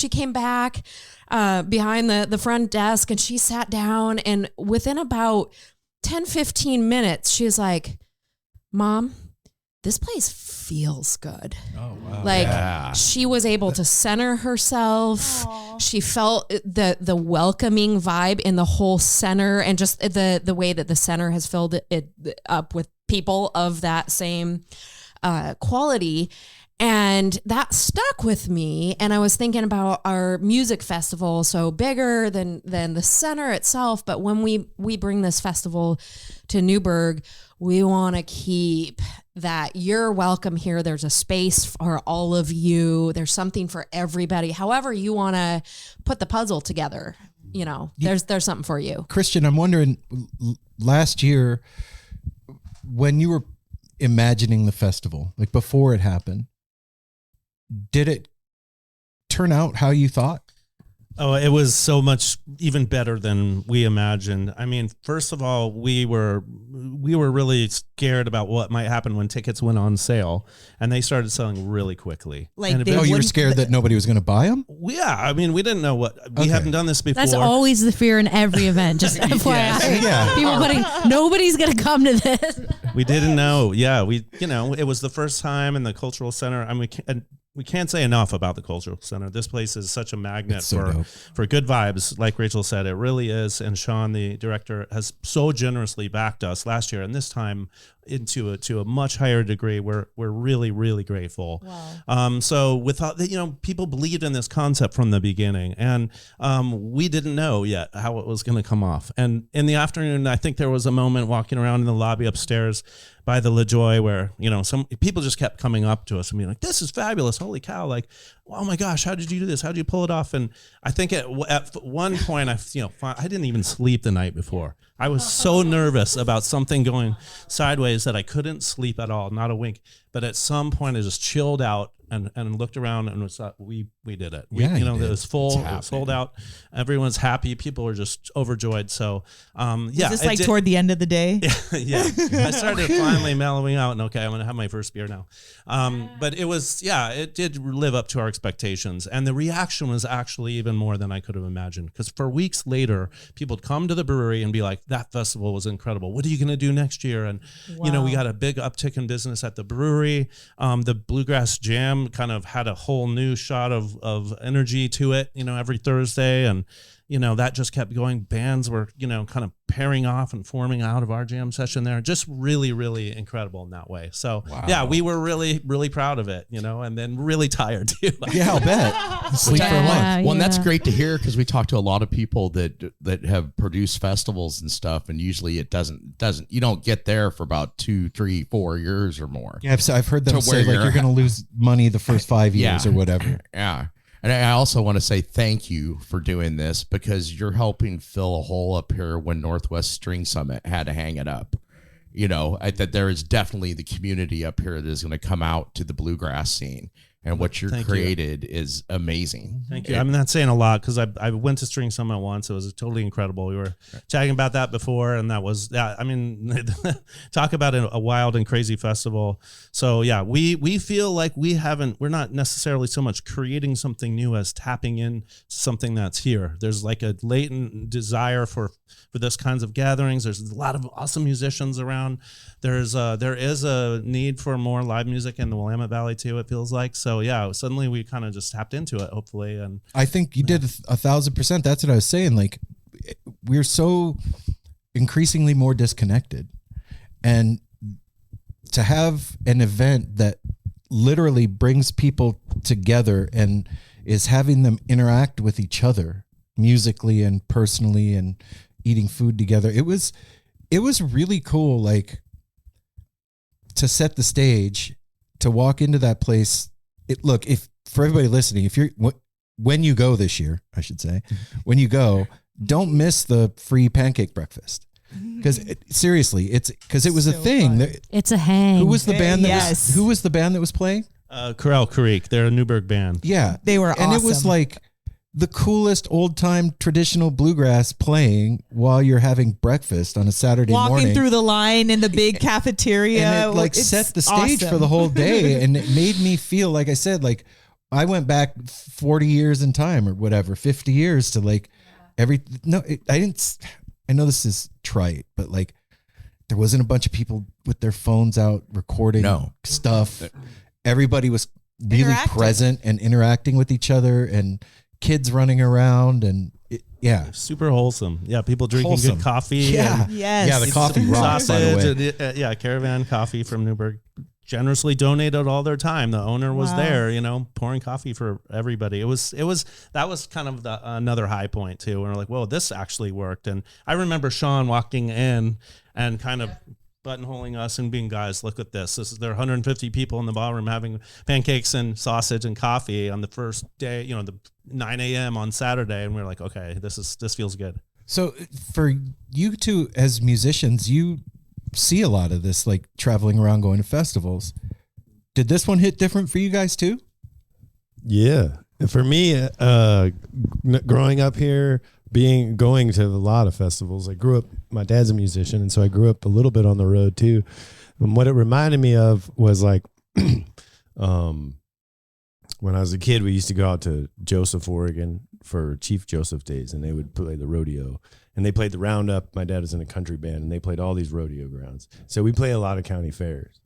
came back behind the front desk and she sat down, and within about 10-15 minutes, she was like, Mom, this place feels good. Oh, wow. Like she was able to center herself. Aww. She felt the welcoming vibe in the whole center, and just the way that the center has filled it up with people of that same quality. And that stuck with me. And I was thinking about our music festival, so bigger than the center itself. But when we bring this festival to Newberg, we want to keep that you're welcome here. There's a space for all of you. There's something for everybody. However you want to put the puzzle together, you know, there's something for you. Christian, I'm wondering, last year when you were imagining the festival, like before it happened, did it turn out how you thought? Oh, it was so much even better than we imagined. I mean, first of all, we were really scared about what might happen when tickets went on sale, and they started selling really quickly. Like you were scared that nobody was going to buy them? Yeah, I mean, we didn't know what we haven't done this before. That's always the fear in every event. Just FYI, Yeah. people putting nobody's gonna come to this. We didn't know. Yeah, it was the first time in the cultural center. I mean, we can't say enough about the cultural center. This place is such a magnet for good vibes. Like Rachel said, it really is. And Sean, the director, has so generously backed us last year, and this time to a much higher degree. We're really, really grateful. Wow. So without people believed in this concept from the beginning, and we didn't know yet how it was going to come off. And in the afternoon, I think there was a moment walking around in the lobby upstairs by the LaJoy where, some people just kept coming up to us and being like, this is fabulous. Holy cow. Like, oh my gosh, how did you do this? How did you pull it off? And I think at one point I didn't even sleep the night before. I was so nervous about something going sideways that I couldn't sleep at all, not a wink. But at some point I just chilled out, and looked around and was we did it. Yeah, it you did. was full, It's it was sold out. Everyone's happy. People were just overjoyed. So yeah, Is this like toward the end of the day? yeah. I started finally mellowing out, and okay, I'm gonna have my first beer now. But it did live up to our expectations, and the reaction was actually even more than I could have imagined. Because for weeks later, people would come to the brewery and be like, "That festival was incredible. What are you gonna do next year?" And we got a big uptick in business at the brewery. The Bluegrass Jam kind of had a whole new shot of energy to it. Every Thursday, and that just kept going. Bands were, kind of pairing off and forming out of our jam session there. Just really, really incredible in that way. So yeah, we were really, really proud of it, and then really tired too. Yeah, I'll bet. Sleep for a month. Well, and that's great to hear, because we talk to a lot of people that have produced festivals and stuff, and usually it doesn't you don't get there for about 2, 3, 4 years or more. Yeah, I've heard them say like you're going to lose money the first 5 years or whatever. Yeah. And I also want to say thank you for doing this, because you're helping fill a hole up here when Northwest String Summit had to hang it up. That there is definitely the community up here that is going to come out to the bluegrass scene. And what you're created is amazing. Thank you. I'm not saying a lot, because I went to String Summit once. It was totally incredible. We were chatting about that before, and that was, talk about a wild and crazy festival. So yeah, we feel like we're not necessarily so much creating something new as tapping in something that's here. There's like a latent desire for this kinds of gatherings. There's a lot of awesome musicians around. There is a need for more live music in the Willamette Valley too, it feels like. So yeah, suddenly we kind of just tapped into it, hopefully. And I think you did 1,000%. That's what I was saying. Like, we're so increasingly more disconnected, and to have an event that literally brings people together and is having them interact with each other musically and personally and eating food together. It was really cool. Like, to set the stage, to walk into that place. If for everybody listening, when you go this year, I should say, when you go, don't miss the free pancake breakfast. Because seriously, it was a thing. It's a hang. Who was the band who was the band that was playing? Corral Creek. They're a Newberg band. Yeah, they were awesome. And it was like the coolest old time traditional bluegrass playing while you're having breakfast on a Saturday morning. Walking through the line in the big cafeteria. And it set the stage for the whole day. And it made me feel, like I said, like I went back 40 years in time or whatever, 50 years to like I know this is trite, but like there wasn't a bunch of people with their phones out recording stuff. Everybody was really present and interacting with each other, and kids running around, and super wholesome. Yeah, people drinking good coffee. Yeah, the coffee rocks, by the way. And, Caravan Coffee from Newberg generously donated all their time. The owner was there, pouring coffee for everybody. That was kind of another high point too. And we're like, whoa, this actually worked. And I remember Sean walking in and kind of buttonholing us and being, guys, look at this. There are 150 people in the ballroom having pancakes and sausage and coffee on the first day, the 9 a.m. on Saturday. And we're like, okay, this feels good. So for you two as musicians, you see a lot of this, like traveling around, going to festivals. Did this one hit different for you guys too? Yeah. For me, growing up here, going to a lot of festivals, I grew up, my dad's a musician, and so I grew up a little bit on the road too. And what it reminded me of was like, when I was a kid, we used to go out to Joseph, Oregon for Chief Joseph Days, and they would play the rodeo, and they played the roundup. My dad was in a country band, and they played all these rodeo grounds. So we play a lot of county fairs,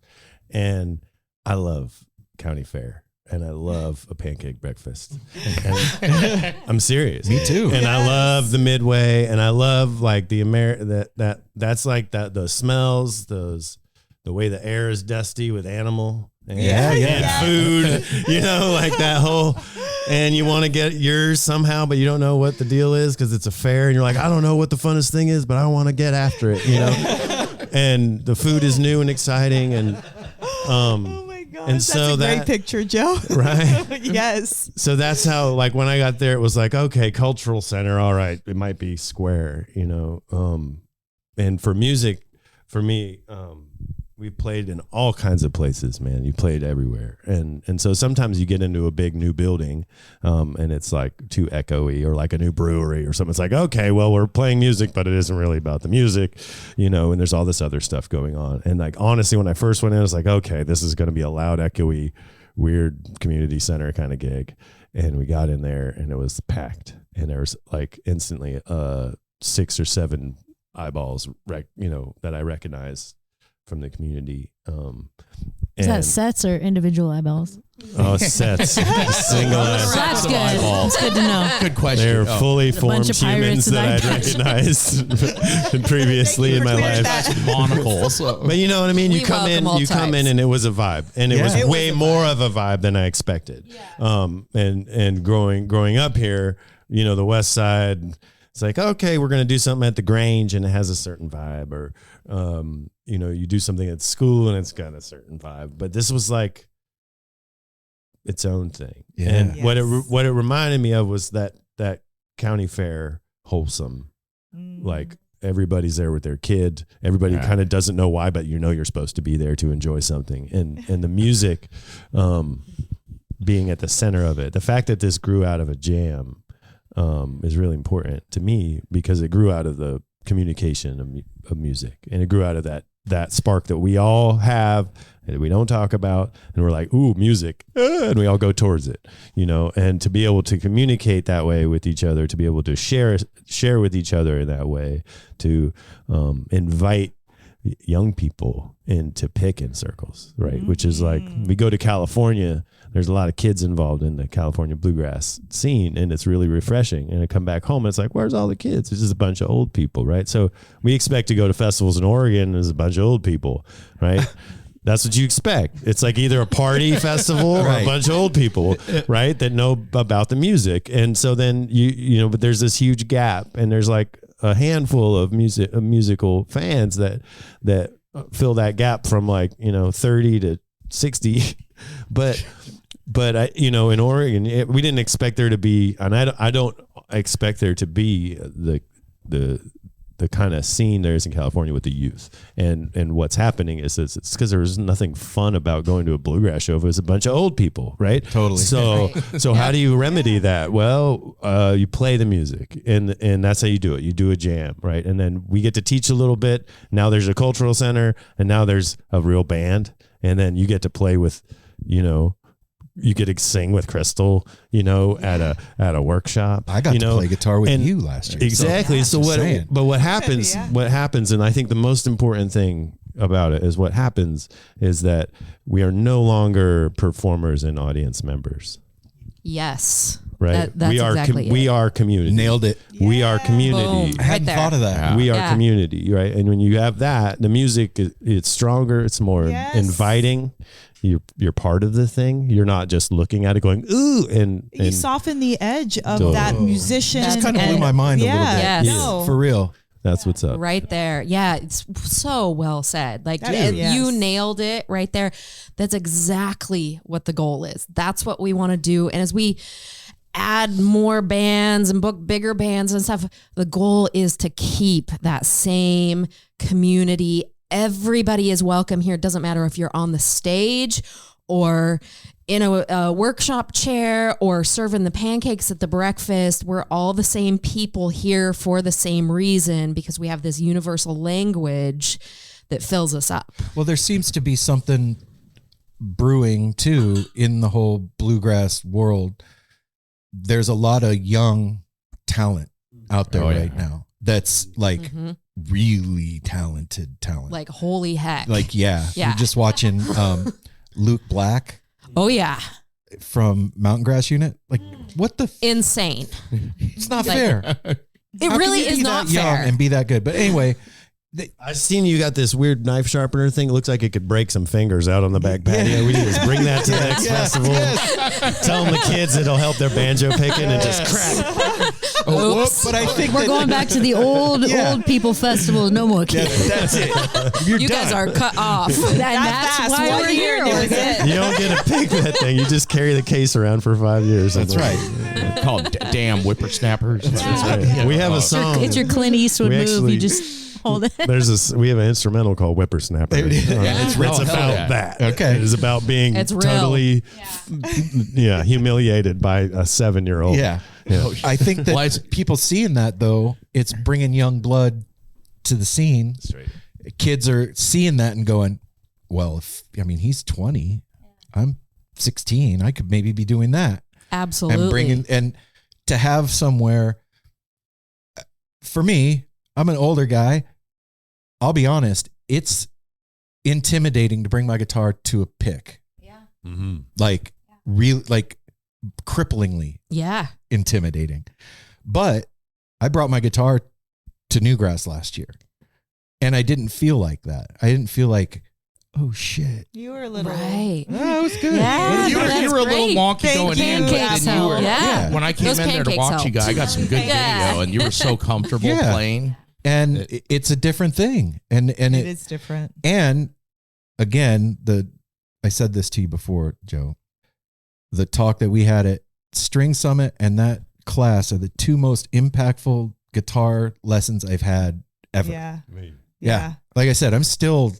and I love county fair. And I love a pancake breakfast. And I'm serious. Me too. And I love the Midway, and I love like the that's like that, the smells, the way the air is dusty with animal and food, like that whole, and you want to get yours somehow, but you don't know what the deal is because it's a fair, and you're like, I don't know what the funnest thing is, but I want to get after it, and the food is new and exciting, and and that's so a great picture, Joe. Right? Yes. So that's how, like, when I got there, it was like, okay, cultural center. All right, it might be square, And for music, for me, we played in all kinds of places, man. You played everywhere. And so sometimes you get into a big new building and it's like too echoey, or like a new brewery or something. It's like, okay, well, we're playing music, but it isn't really about the music, you know, and there's all this other stuff going on. And like, honestly, when I first went in, I was like, okay, this is going to be a loud, echoey, weird community center kind of gig. And we got in there and it was packed. And there was like instantly 6 or 7 eyeballs, that I recognized from the community. Is that sets or individual eyeballs? Oh, sets. Single That's good. That's good to know. Good question. They're fully formed humans that I'd recognized previously in my life. Monocles. But you know what I mean? You come in and it was a vibe. And it was way more of a vibe than I expected. Yeah. And growing up here, you know, the West Side, it's like, okay, we're going to do something at the Grange and it has a certain vibe, or, you know, you do something at school and it's got a certain vibe, but this was like its own thing. Yeah. And what it reminded me of was that county fair wholesome, like everybody's there with their kid. Everybody kind of doesn't know why, but you know, you're supposed to be there to enjoy something. And the music, being at the center of it, the fact that this grew out of a jam, is really important to me, because it grew out of the communication of music, and it grew out of that spark that we all have and we don't talk about, and we're like, ooh, music, and we all go towards it, you know. And to be able to communicate that way with each other, to be able to share with each other in that way, to invite young people into picking circles, right? Which is like, we go to California, there's a lot of kids involved in the California bluegrass scene, and it's really refreshing. And I come back home and it's like, where's all the kids? It's just a bunch of old people, right? So we expect to go to festivals in Oregon and there's a bunch of old people, right? That's what you expect. It's like either a party festival or a bunch of old people, right, that know about the music. And so then you know, but there's this huge gap, and there's like a handful of musical fans that fill that gap from like, you know, 30 to 60. But I, you know, in Oregon, we didn't expect there to be, and I don't expect there to be the kind of scene there is in California with the youth. And what's happening is it's because there was nothing fun about going to a bluegrass show if it was a bunch of old people, right? Totally. So how do you remedy that? Well, you play the music, and that's how you do it. You do a jam, right? And then we get to teach a little bit. Now there's a cultural center, and now there's a real band, and then you get to play with, you know, you get to sing with Crystal, you know, at a workshop. I got to play guitar with you last year. Exactly. So what happens, and I think the most important thing about it is what happens is that we are no longer performers and audience members. Yes. Right. That's we are community. Nailed it. Yeah. We are community. Boom. I hadn't thought of that. We are community, right? And when you have that, the music it's stronger, it's more inviting. You're part of the thing. You're not just looking at it going, ooh, and you soften the edge of that musician. Just kind of blew my mind a little bit. Yes. No. For real. That's what's up. Right there. Yeah, it's so well said. Like That is. you nailed it right there. That's exactly what the goal is. That's what we want to do. And as we add more bands and book bigger bands and stuff, the goal is to keep that same community. Everybody is welcome here. It doesn't matter if you're on the stage or in a workshop chair or serving the pancakes at the breakfast. We're all the same people here for the same reason, because we have this universal language that fills us up. Well, there seems to be something brewing too in the whole bluegrass world. There's a lot of young talent out there right now that's like really talented talent. Like, holy heck. Like, you're just watching Luke Black. Oh, yeah. From Mountain Grass Unit. Like, what the? Insane. It's not fair. It really is not fair. Young and be that good. But anyway, I've seen you got this weird knife sharpener thing. It looks like it could break some fingers out on the back patio. We need to bring that to the next festival. Tell them the kids it'll help their banjo picking and just crack. But I think we're going back to the old people festival. No more kids. That's it. You guys are cut off. That's why we're here. You don't get to pick that thing. You just carry the case around for 5 years. That's right. Called damn whippersnappers. That's right. We have a song. It's your Clint Eastwood move. You just hold it. We have an instrumental called Whippersnapper. There it is. Yeah, It's hell about yeah. that. Okay. It is about being It's real. totally humiliated by a 7-year-old. Yeah. I think that Well, it's- people seeing that, though, it's bringing young blood to the scene. Kids are seeing that and going, well, he's 20. I'm 16. I could maybe be doing that. Absolutely. And to have somewhere, for me, I'm an older guy. I'll be honest, it's intimidating to bring my guitar to a pick. Mm-hmm. Like really, like cripplingly Yeah. intimidating. But I brought my guitar to Newgrass last year, and I didn't feel like that. I didn't feel like, oh shit. You were a little Right. That was good. Yeah. you were that's a little great. wonky Thank going you. in, but Pancakes then you were, help. Yeah. when I came Those in there to pancakes watch you helped. guys, I got some good Yeah. video, and you were so comfortable Yeah. playing. And it's a different thing. And It is different. And again, I said this to you before, Joe. The talk that we had at String Summit and that class are the two most impactful guitar lessons I've had ever. Yeah. Like I said, I'm still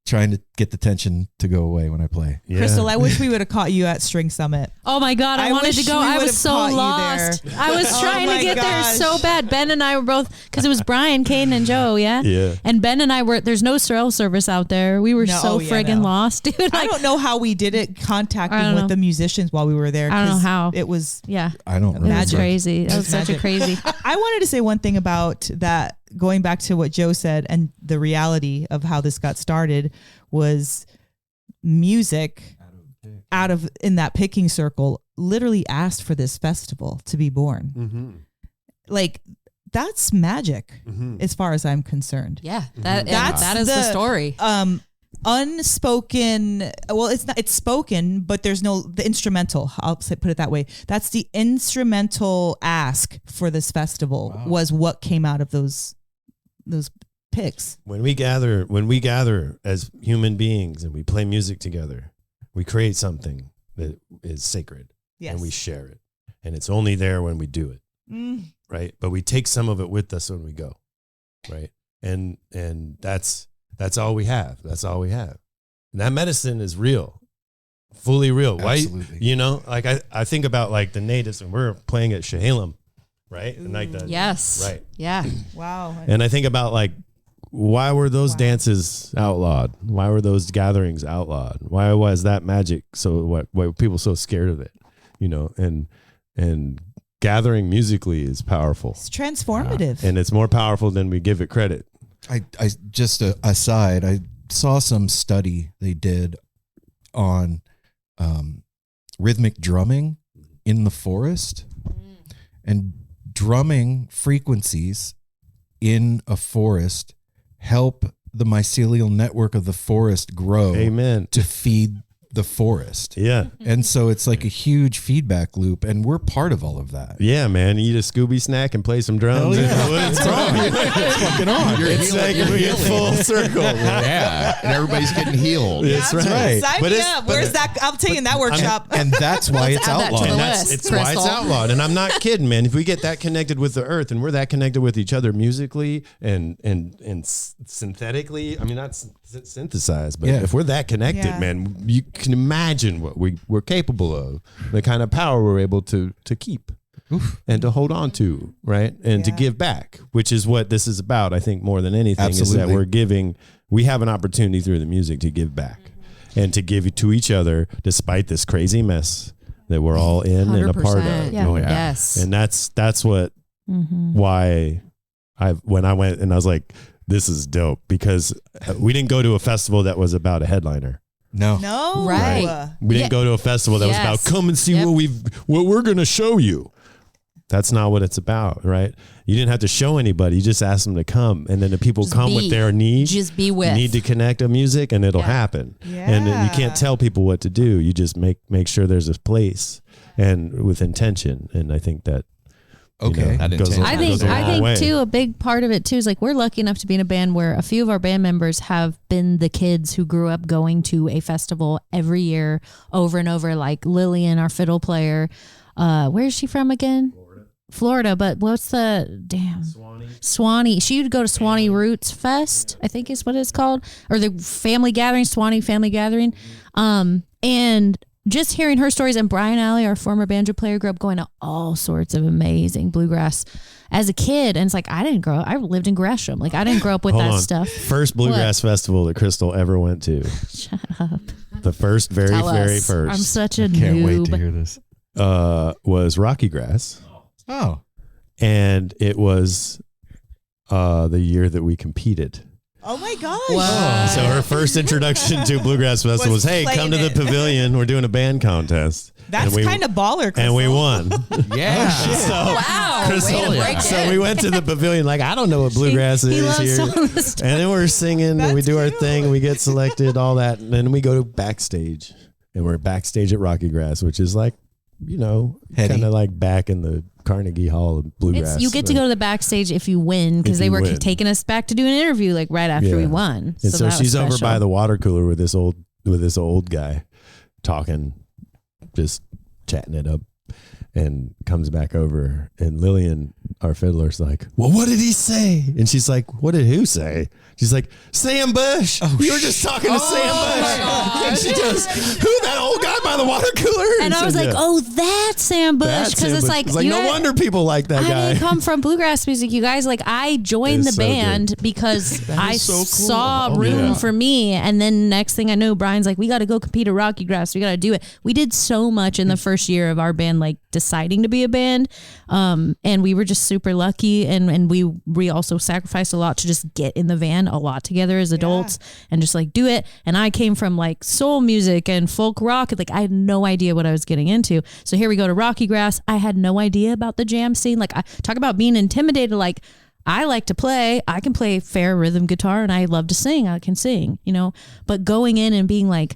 trying to get the tension to go away when I play. Yeah. Crystal, I wish we would have caught you at String Summit. Oh my God, I wanted wish to go. we I would've was so caught you lost. there. I was Oh trying to my get there gosh. so bad. Ben and I were both, because it was Brian, Kane, and Joe, yeah? Yeah. And Ben and I there's no cell service out there. We were No, so friggin' no. lost, dude. I Like, don't know how we did it I contacting don't with know. the musicians while we were there. I don't know 'cause how. It was yeah. I don't remember. That's crazy. That was That's such a magic. crazy. I wanted to say one thing about that, going back to what Joe said and the reality of how this got started was music in that picking circle literally asked for this festival to be born. Mm-hmm. Like that's magic Mm-hmm. as far as I'm concerned. Yeah. That That's is the story. Unspoken, well, it's spoken, but there's the instrumental, put it that way. That's the instrumental ask for this festival was what came out of those picks. When we gather as human beings and we play music together, we create something that is sacred. Yes. And we share it. And it's only there when we do it. Right. But we take some of it with us when we go. Right. And that's all we have. That's all we have. And that medicine is real, fully real. Absolutely. Why, like I think about like the natives, and we're playing at Chehalem, right? And like that. Yes. Right. Yeah. Wow. And I think about like, why were those dances outlawed? Why were those gatherings outlawed? Why was that magic why were people so scared of it? And gathering musically is powerful. It's transformative. And it's more powerful than we give it credit. I just aside, I saw some study they did on rhythmic drumming in the forest, and drumming frequencies in a forest help the mycelial network of the forest grow. Amen. To feed the forest. Yeah. And so it's like a huge feedback loop, and we're part of all of that. Yeah, man. Eat a Scooby snack and play some drums. Hell yeah. in the woods. It's fucking on. It's like we get full circle. Yeah, and everybody's getting healed. That's right. Sign But me it's- up. Where's that? I'm taking that workshop. And that's why it's add that to outlawed. the And list, it's why it's Crystal. outlawed. And I'm not kidding, man. If we get that connected with the earth and we're that connected with each other musically and synthetically, I mean, not synthesized, but Yeah. if we're that connected, Yeah. man, you can imagine what we're capable of, the kind of power we're able to keep and to hold on to, right? And to Yeah. give back, which is what this is about, I think, more than anything, is that Absolutely. we're giving, we have an opportunity through the music to give back and to give it to each other despite this crazy mess that we're all in and a part of. 100%. Yeah. Oh, yeah. Yes. And that's what why when I went and I was like, this is dope, because we didn't go to a festival that was about a headliner. No. No. Right. We didn't go to a festival that was Yes. about come and see Yep. what we're going to show you. That's not what it's about, right? You didn't have to show anybody. You just asked them to come, and then the people Just come be. with their needs. Just be with. Need to connect a music, and it'll Yeah. happen. And then you Yeah. can't tell people what to do. You just make sure there's a place and with intention. And I think that Okay. That goes intention. a- I goes think a long way. too, a big part of it too is like we're lucky enough to be in a band where a few of our band members have been the kids who grew up going to a festival every year over and over. Like Lillian, our fiddle player, where is she from again? Florida, but what's the Swanee. She would go to Swanee Roots Fest, I think is what it's called, or the family gathering, Swanee family gathering. And just hearing her stories, and Brian Alley, our former banjo player, grew up going to all sorts of amazing bluegrass as a kid. And it's like, I didn't grow up, I lived in Gresham. Like, I didn't grow up with Hold that on. stuff. First bluegrass festival that Crystal ever went to. Shut up. The first, very Tell us. first. I'm such a Can't noob. wait to hear this. Was Rocky Grass. Oh, And it was the year that we competed. Oh my gosh. So her first introduction to Bluegrass Festival was, hey, come to the pavilion. We're doing a band contest. That's kind of baller, Crystal. And we won. Yeah. So, Wow. Crystal, Way to break so it. we went to the pavilion like, I don't know what bluegrass He is loves here. telling the story. And then we're singing and we That's do our cute. thing. We get selected, all that. And then we go to backstage. And we're backstage at Rocky Grass, which is like, you know, Heady. kind of like back in the Carnegie Hall of Bluegrass. You get to go to the backstage if you win, because If they you were win. taking us back to do an interview like right after we Yeah. won. And so that was she's over special. by the water cooler with this old guy talking, just chatting it up, and comes back over. And Lillian, our fiddler's like, well, what did he say? And she's like, what did who say? She's like, Sam Bush. You were just talking to Sam Bush. And she goes, who, that old guy by the water cooler? And I was so, like, yeah. oh, that's Sam Bush. That's Because Sam it's Bush. like, It's like, you no had- wonder people like that I guy. didn't come from bluegrass music, you guys. Like, I joined the It's so band because I so cool. saw Oh, room yeah. for me. And then next thing I know, Brian's like, we got to go compete at Rocky Grass. We got to do it. We did so much in the first year of our band, like deciding to be a band. And we were just super lucky. And we also sacrificed a lot to just get in the van a lot together as adults and just like do it. And I came from like soul music and folk rock. Like, I had no idea what I was getting into. So here we go to Rocky Grass. I had no idea about the jam scene. Like, I talk about being intimidated. Like, I like to play. I can play fair rhythm guitar and I love to sing. I can sing, you know, but going in and being like,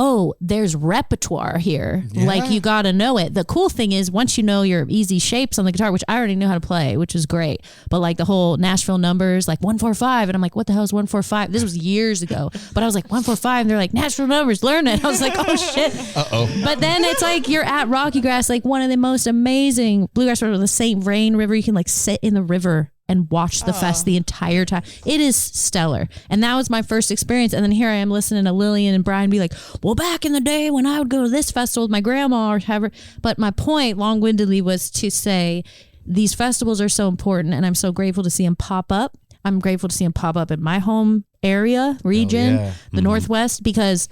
oh, there's repertoire here. Like, you got to know it. The cool thing is, once you know your easy shapes on the guitar, which I already knew how to play, which is great. But like the whole Nashville numbers, like 145. And I'm like, what the hell is 145? This was years ago. But I was like, 145. And they're like, Nashville numbers, learn it. I was like, oh shit. But then it's like, you're at Rocky Grass, like one of the most amazing bluegrass rivers, the St. Vrain River. You can like sit in the river and watch the fest the entire time. It is stellar. And that was my first experience. And then here I am listening to Lillian and Brian be like, well, back in the day when I would go to this festival with my grandma or whatever. But my point long-windedly was to say these festivals are so important, and I'm so grateful to see them pop up. I'm grateful to see them pop up in my home area, region, the Northwest, because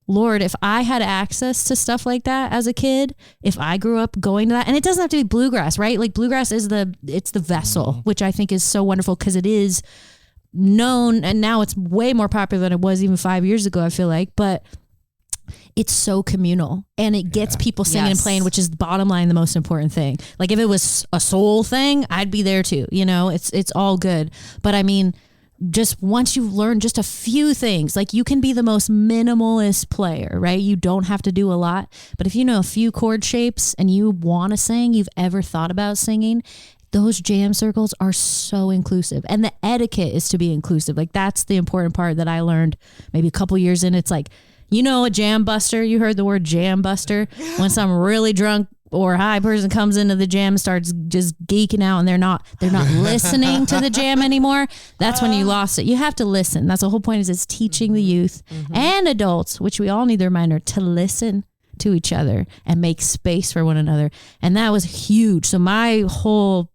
Lord, if I had access to stuff like that as a kid, if I grew up going to that, and it doesn't have to be bluegrass, right? Like, bluegrass is it's the vessel, which I think is so wonderful because it is known, and now it's way more popular than it was even 5 years ago, I feel like. But it's so communal and it gets people singing and Yes. playing, which is bottom line the most important thing. Like, if it was a soul thing, I'd be there too, you know. It's all good. But I mean, just once you learn just a few things, like, you can be the most minimalist player, right? You don't have to do a lot. But if you know a few chord shapes and you want to sing, you've ever thought about singing, those jam circles are so inclusive. And the etiquette is to be inclusive. Like, that's the important part that I learned maybe a couple years in. It's like, you know, a jam buster, you heard the word jam buster, when some really drunk or high person comes into the jam and starts just geeking out and they're not listening to the jam anymore. That's when you lost it. You have to listen. That's the whole point, is it's teaching the youth and adults, which we all need the reminder, to listen to each other and make space for one another. And that was huge. So my whole,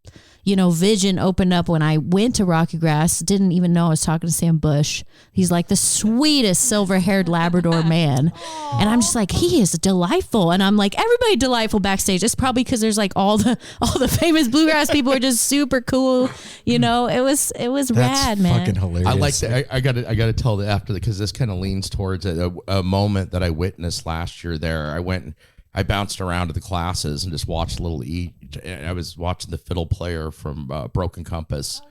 vision opened up when I went to Rocky Grass. Didn't even know I was talking to Sam Bush. He's like the sweetest silver-haired Labrador man. And I'm just like, he is delightful. And I'm like, everybody delightful backstage. It's probably because there's like all the famous bluegrass people are just super cool. It was That's rad, man. fucking hilarious. I like that. I got to tell the after because this kind of leans towards a moment that I witnessed last year. There, I bounced around to the classes and just watched little I was watching the fiddle player from Broken Compass,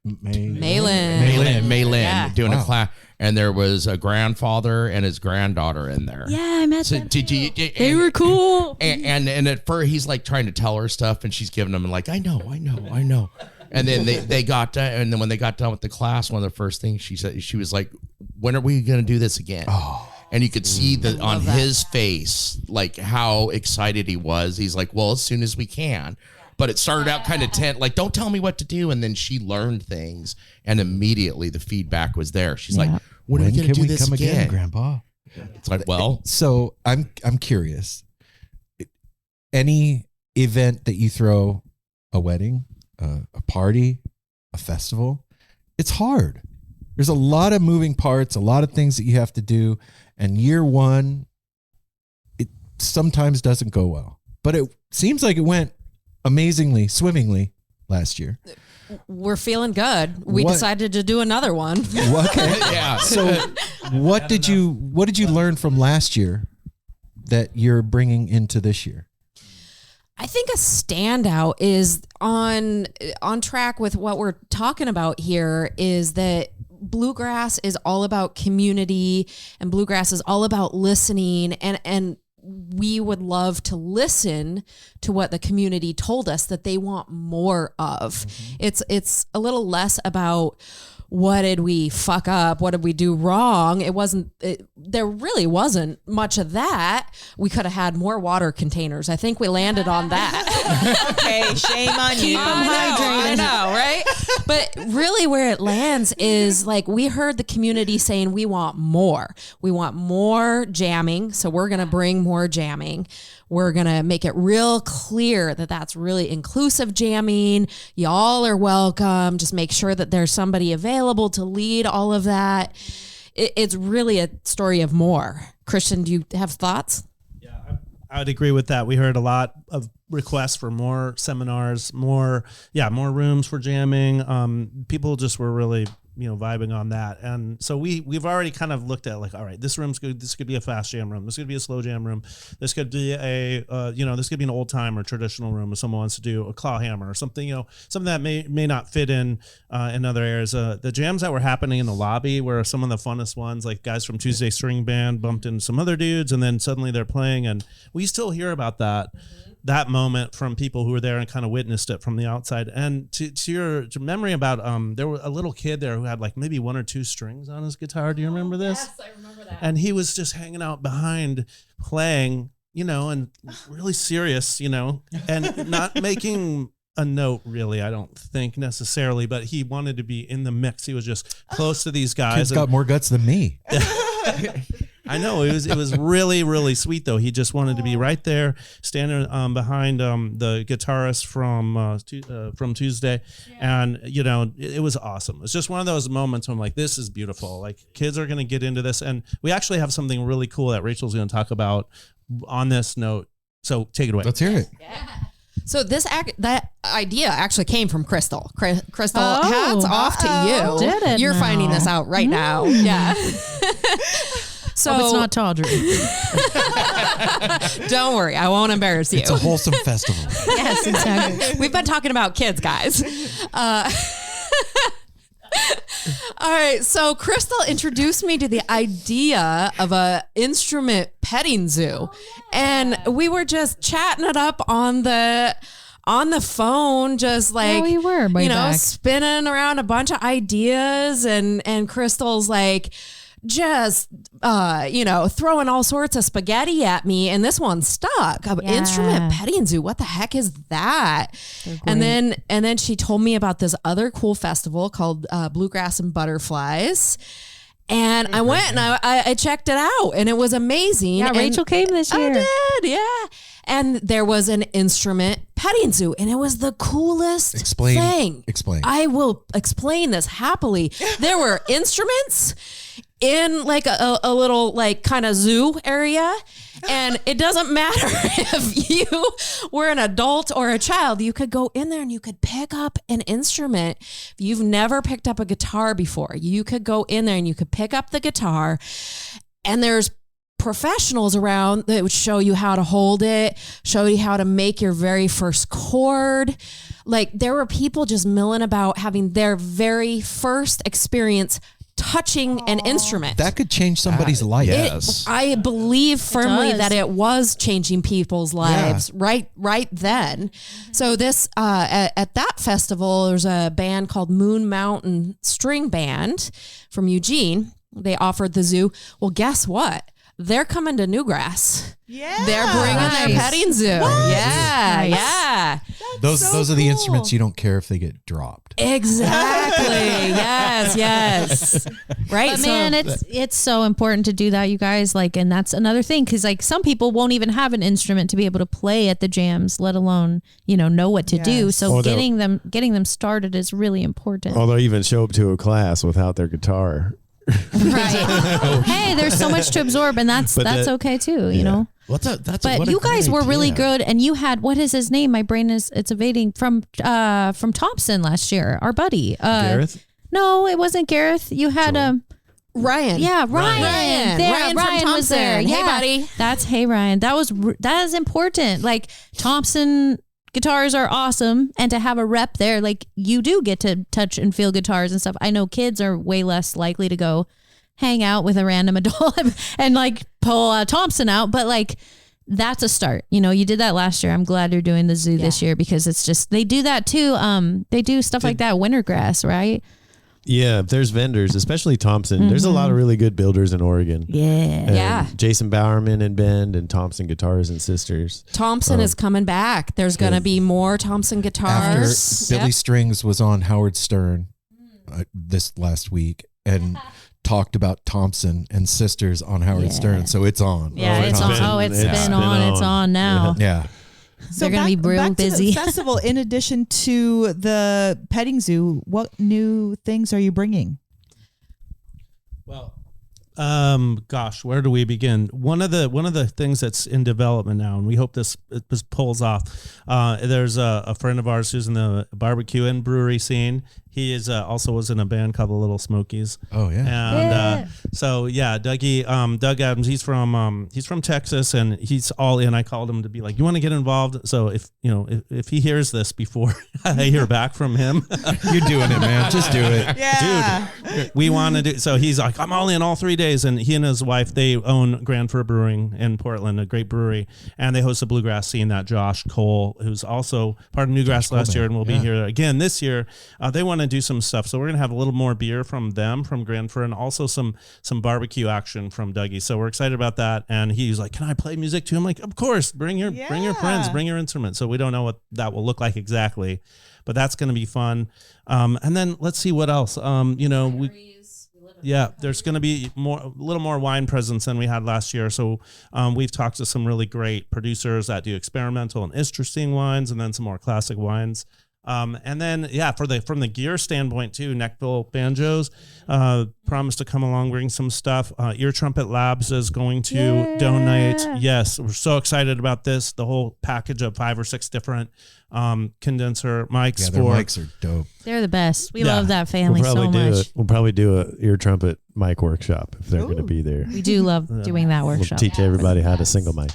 Maylin. doing a class, and there was a grandfather and his granddaughter in there. Yeah, I met So them. did you? They were cool. And at first he's like trying to tell her stuff, and she's giving him like, I know. And then they got done, and then when they got done with the class, one of the first things she said, she was like, "When are we going to do this again?" And you could see on his face, like, how excited he was. He's like, well, as soon as we can. but it started out kind of tense, like, don't tell me what to do. And then she learned things, and immediately the feedback was there. She's like, when are we going to do this again, Grandpa? It's like, well, so I'm curious. Any event that you throw, a wedding, a party, a festival, it's hard. There's a lot of moving parts, a lot of things that you have to do. And year one, it sometimes doesn't go well. But it seems like it went amazingly, swimmingly last year. We're feeling good. We decided to do another one. Okay. yeah. So what did you learn from last year that you're bringing into this year? I think a standout is on track with what we're talking about here is that bluegrass is all about community, and bluegrass is all about listening, and we would love to listen to what the community told us that they want more of. It's a little less about what did we fuck up? What did we do wrong? There really wasn't much of that. We could have had more water containers. I think we landed on that. Okay, shame on you. I know, right? But really where it lands is like we heard the community saying we want more. We want more jamming. So we're going to bring more jamming. We're going to make it real clear that that's really inclusive jamming. Y'all are welcome. Just make sure that there's somebody available to lead all of that. It's really a story of more. Christian, do you have thoughts? Yeah, I would agree with that. We heard a lot of requests for more seminars, more rooms for jamming. People just were really, vibing on that. And so we've already kind of looked at like, all right, this room's good. This could be a fast jam room. This could be a slow jam room. This could be this could be an old time or traditional room if someone wants to do a claw hammer or something, something that may not fit in other areas. The jams that were happening in the lobby were some of the funnest ones, like guys from Tuesday String Band bumped into some other dudes and then suddenly they're playing, and we still hear about that. That moment from people who were there and kind of witnessed it from the outside. And to your memory about there was a little kid there who had like maybe 1 or 2 strings on his guitar. Do you remember this? Yes, I remember that. And he was just hanging out behind playing, and really serious, and not making a note really, I don't think necessarily, but he wanted to be in the mix. He was just close to these guys. Kid's got more guts than me. I know it was really, really sweet though. He just wanted to be right there, standing behind the guitarist from Tuesday, and it was awesome. It's just one of those moments when I'm like, this is beautiful. Like kids are going to get into this, and we actually have something really cool that Rachel's going to talk about on this note. So take it away. Let's hear it. Yeah. So that idea actually came from Crystal. Crystal, hats off to you. Did it You're now? finding this out right now. Yeah. So It's not tawdry. Don't worry, I won't embarrass you. It's a wholesome festival. Yes, exactly. We've been talking about kids, guys. All right, so Crystal introduced me to the idea of a instrument petting zoo, and we were just chatting it up on the phone, just like we were way back. spinning around a bunch of ideas, and Crystal's like just throwing all sorts of spaghetti at me, and this one stuck. Instrument petting zoo, what the heck is that? And then she told me about this other cool festival called Bluegrass and Butterflies, and I went and I checked it out, and it was amazing. Yeah, and Rachel came this year. I did, yeah. And there was an instrument petting zoo, and it was the coolest thing. Explain. I will explain this happily. There were instruments in like a little like kind of zoo area, and it doesn't matter if you were an adult or a child, you could go in there and you could pick up an instrument. If you've never picked up a guitar before, you could go in there and you could pick up the guitar, and there's professionals around that would show you how to hold it, show you how to make your very first chord. Like there were people just milling about having their very first experience touching an instrument. That could change somebody's life. Yes. I believe firmly does. that it was changing people's lives right then. So this at that festival, there's a band called Moon Mountain String Band from Eugene. They offered the zoo. Well, guess what? they're coming to Newgrass. Yeah. They're bringing their Nice. petting zoo. Yeah, Nice. yeah. Those are the instruments you don't care if they get dropped. Exactly. yes. Right. But man, it's so important to do that, you guys. Like, and that's another thing, because like some people won't even have an instrument to be able to play at the jams, let alone know what to do. Yes. So Or getting them started is really important. Or they'll even show up to a class without their guitar. Right. Hey, there's so much to absorb, and that's okay too. You know. But You guys were really good, and you had, what is his name? My brain it's evading, from Thompson last year, our buddy. Gareth? No, it wasn't Gareth. You had Ryan. Yeah, Ryan Ryan. There, from was there. Thompson. Hey, Yeah. buddy. That's Ryan. That is important. Like, Thompson guitars are awesome, and to have a rep there, like, you do get to touch and feel guitars and stuff. I know kids are way less likely to go hang out with a random adult and like pull Thompson out, but like, that's a start. You did that last year. I'm glad you're doing the zoo this year, because it's just, they do that too. They do stuff like that, Wintergrass, right? Yeah, if there's vendors, especially Thompson. There's a lot of really good builders in Oregon. Yeah. And Yeah. Jason Bowerman and Bend and Thompson Guitars and Sisters. Thompson is coming back. There's going to be more Thompson After guitars. Billy Strings was on Howard Stern this last week and talked about Thompson and Sisters on Howard Stern. So it's on. Yeah, Oh, it's it's on. been- Oh, it's it's been been on. It's on. on now. Yeah. So They're gonna be real back busy. to the festival, in addition to the petting zoo, what new things are you bringing? Well, gosh, where do we begin? One of the things that's in development now, and we hope this pulls off. There's a friend of ours who's in the barbecue and brewery scene. He is also was in a band called the Little Smokies. Oh yeah. And so yeah, Dougie, Doug Adams, he's from Texas, and he's all in. I called him to be like, you want to get involved? So if he hears this before I hear back from him, You're doing it, man. Just do it. Yeah. we want to do. So he's like, I'm all in all 3 days, and he and his wife, they own Grand Fur Brewing in Portland, a great brewery, and they host a bluegrass scene. That Josh Cole, who's also part of Newgrass last year and will be here again this year, they want to do some stuff. So we're gonna have a little more beer from them, from Grand Fur, and also some barbecue action from Dougie. So we're excited about that. And he's like, can I play music too? I'm like, of course, bring your friends, bring your instruments. So we don't know what that will look like exactly, but that's going to be fun. And then let's see what else. There's going to be a little more wine presence than we had last year. So we've talked to some really great producers that do experimental and interesting wines, and then some more classic wines. And then, from the gear standpoint too, Neckville Banjos promised to come along, bring some stuff. Ear Trumpet Labs is going to donate. Yes, we're so excited about this. The whole package of 5 or 6 different condenser mics. Yeah, their mics are dope. They're the best. We love that family so much. We'll probably do a ear trumpet mic workshop if they're going to be there. We do love doing that We'll workshop. teach everybody how to single mic.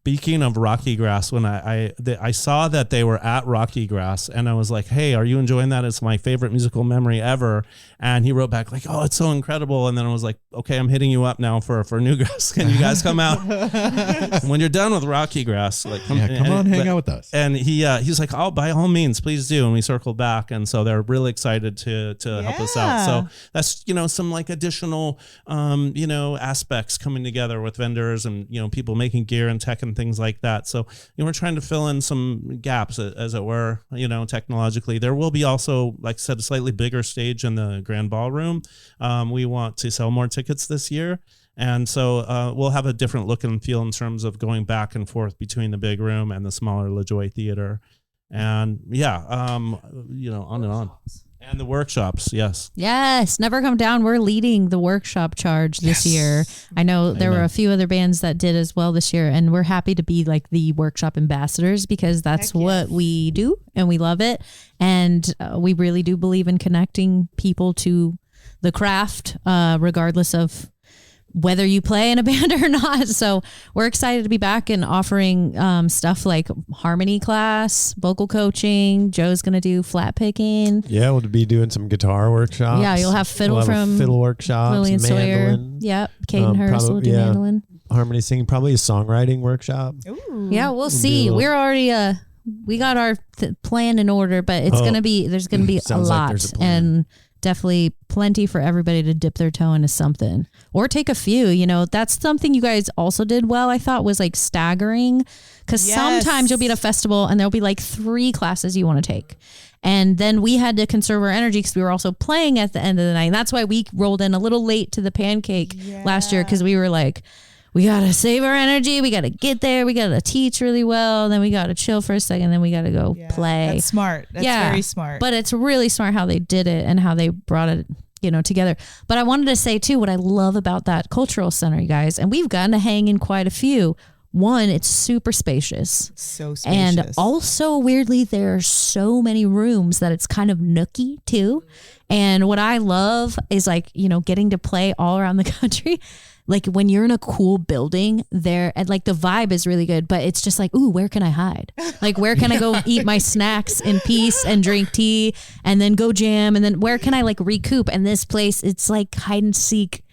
Speaking of Rocky Grass, when I saw that they were at Rocky Grass, and I was like, hey, are you enjoying that? It's my favorite musical memory ever. And he wrote back like, oh, it's so incredible. And then I was like, okay, I'm hitting you up now for Newgrass. Can you guys come out? When you're done with Rocky Grass, like, come on, hang out with us. And he's like, oh, by all means, please do. And we circled back. And so they're really excited to help us out. So that's, some like additional, aspects coming together with vendors and, people making gear and tech and things like that. So we're trying to fill in some gaps, as it were, technologically. There will be also, like I said, a slightly bigger stage in the Grand Ballroom. We want to sell more tickets this year. And so we'll have a different look and feel in terms of going back and forth between the big room and the smaller LaJoy Theater. And on and on. And the workshops, yes. Yes, Never Come Down. We're leading the workshop charge this year. I know there were a few other bands that did as well this year, and we're happy to be like the workshop ambassadors, because that's what we do and we love it. And we really do believe in connecting people to the craft, regardless of whether you play in a band or not. So we're excited to be back and offering stuff like harmony class, vocal coaching. Joe's going to do flat picking. Yeah, we'll be doing some guitar workshops. Yeah, you'll have fiddle from fiddle workshops, Lillian Sawyer. mandolin. Yep, Caden Hurst will do mandolin. Harmony singing, probably a songwriting workshop. Ooh. Yeah, we'll see. We're already we got our plan in order, but it's gonna be there's gonna be a Sounds like lot, there's a plan. and definitely plenty for everybody to dip their toe into something or take a few. You know, that's something you guys also did well, I thought, was like staggering, because sometimes you'll be at a festival and there'll be like 3 classes you want to take. And then we had to conserve our energy because we were also playing at the end of the night. And that's why we rolled in a little late to the pancake last year, because we were like, we got to save our energy. We got to get there. We got to teach really well. Then we got to chill for a second. Then we got to go play. That's smart. That's very smart. But it's really smart how they did it and how they brought it, you know, together. But I wanted to say too, what I love about that cultural center, you guys, and we've gotten to hang in quite a few. One, it's super spacious. So spacious. And also, weirdly, there are so many rooms that it's kind of nooky too. And what I love is, like, you know, getting to play all around the country. Like when you're in a cool building there, and like the vibe is really good, but it's just like, ooh, where can I hide? Like, where can I go eat my snacks in peace and drink tea and then go jam? And then where can I like recoup? And this place, it's like hide and seek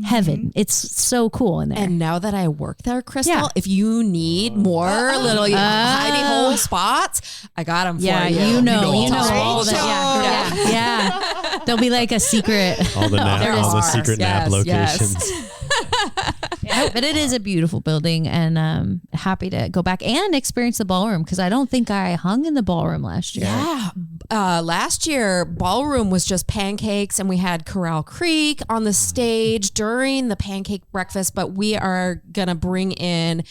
heaven. It's so cool in there. And now that I work there, Crystal, if you need more little hidey hole spots, I got them for you. You know all that. Yeah. There'll be like a secret. All the secret nap locations. But it is a beautiful building, and happy to go back and experience the ballroom, because I don't think I hung in the ballroom last year. Yeah. Last year, ballroom was just pancakes, and we had Corral Creek on the stage during the pancake breakfast, but we are going to bring in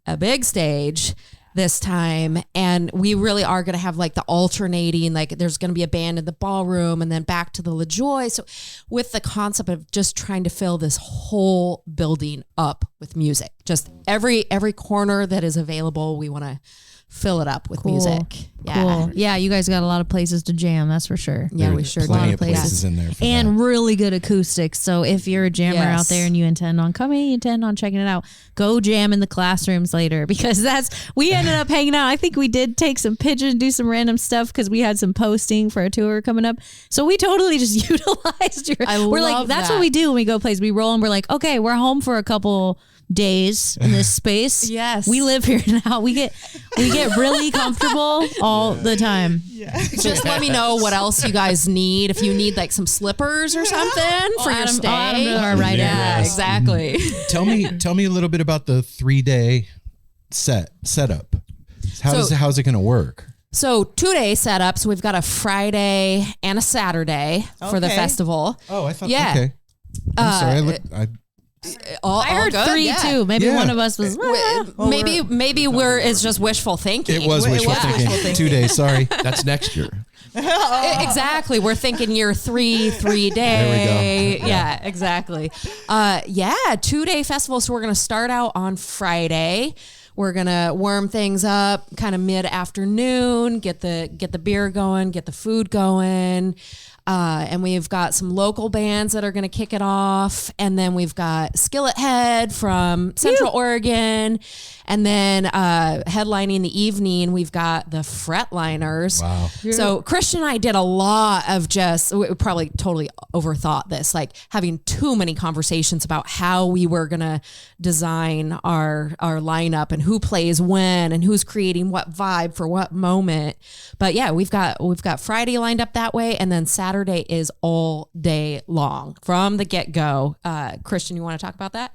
a big stage this time, and we really are going to have like the alternating, like there's going to be a band in the ballroom and then back to the LaJoy. So with the concept of just trying to fill this whole building up with music, just every corner that is available, we want to fill it up with music. Cool. Yeah, you guys got a lot of places to jam, that's for sure. Yeah, we sure do. Plenty of places in there. And really good acoustics. So if you're a jammer out there and you intend on checking it out, go jam in the classrooms later, because we ended up hanging out. I think we did take some pictures and do some random stuff because we had some posting for a tour coming up. So we totally just utilized we're like, that's what we do when we go places. We roll and we're like, okay, we're home for a couple days in this space. Yes. We live here now. We get really comfortable all the time. Just let me know what else you guys need. If you need like some slippers or something for your stay. Yeah, exactly. Tell me a little bit about the 3-day setup. How's it going to work? So 2-day setup. So we've got a Friday and a Saturday for the festival. Oh, I thought. Yeah. Okay. I'm sorry. I heard good, 3 too. Maybe one of us was. Maybe it's just wishful thinking. It was wishful thinking. 2 days. Sorry. That's next year. Exactly. We're thinking year 3 day. There we go. Yeah, exactly. 2-day festival. So we're going to start out on Friday. We're going to warm things up kind of mid-afternoon, get the beer going, get the food going. And we've got some local bands that are going to kick it off. And then we've got Skillet Head from Central Oregon. And then headlining the evening, we've got the Fretliners. Wow. So Christian and I did a lot of we probably totally overthought this, like having too many conversations about how we were going to design our lineup and who plays when and who's creating what vibe for what moment. But yeah, we've got Friday lined up that way. And then Saturday is all day long from the get-go. Christian, you want to talk about that?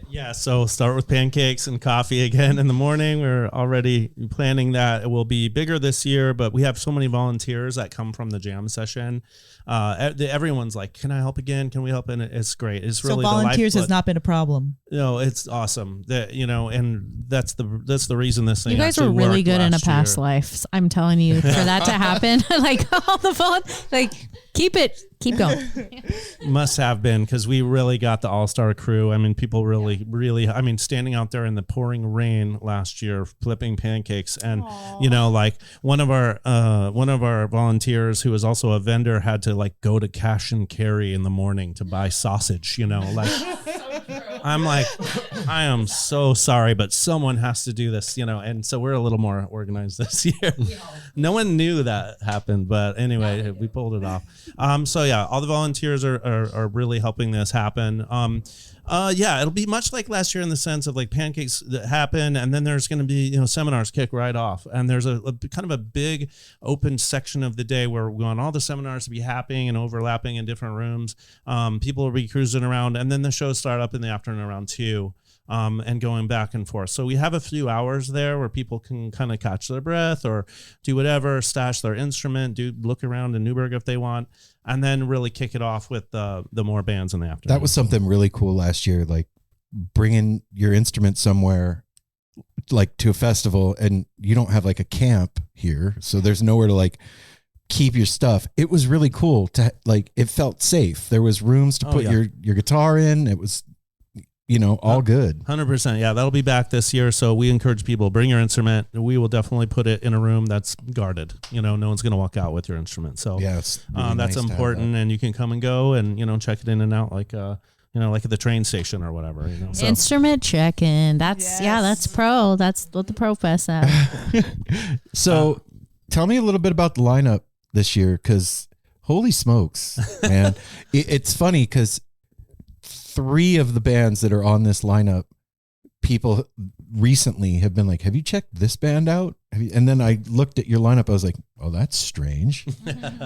Yeah, so start with pancakes and coffee again in the morning. We're already planning that. It will be bigger this year, but we have so many volunteers that come from the jam session. Everyone's like, can I help again? Can we help? And it's great. It's really so volunteers the has not been a problem. No, it's awesome. And that's the reason this thing. You guys were really good in a past life. I'm telling you, for that to happen, like all the phone, like keep going. Must have been, because we really got the all-star crew. I mean, people really, I mean, standing out there in the pouring rain last year, flipping pancakes, and like one of our volunteers, who was also a vendor, had to like go to cash and carry in the morning to buy sausage. I'm like, I am so sorry, but someone has to do this, and so we're a little more organized this year. No one knew that happened, but anyway, we pulled it off. So yeah, all the volunteers are really helping this happen. Yeah, it'll be much like last year in the sense of like pancakes that happen, and then there's going to be seminars kick right off, and there's a kind of a big open section of the day where we want all the seminars to be happening and overlapping in different rooms. People will be cruising around, and then the shows start up in the afternoon around 2. And going back and forth. So we have a few hours there where people can kind of catch their breath or do whatever, stash their instrument, look around in Newberg if they want, and then really kick it off with the more bands in the afternoon. That was something really cool last year, like bringing your instrument somewhere, like to a festival, and you don't have like a camp here, so there's nowhere to like keep your stuff. It was really cool to like, it felt safe. There was rooms to put your guitar in. It was all good. 100%. Yeah, that'll be back this year. So we encourage people, bring your instrument. We will definitely put it in a room that's guarded. No one's going to walk out with your instrument. So yes, really that's nice important. And you can come and go and, check it in and out like at the train station or whatever. So. Instrument check-in. That's pro. That's what the Pro Fest at. So tell me a little bit about the lineup this year, because holy smokes, man. It's funny because 3 of the bands that are on this lineup, people recently have been like, have you checked this band out? And then I looked at your lineup. I was like, oh, that's strange.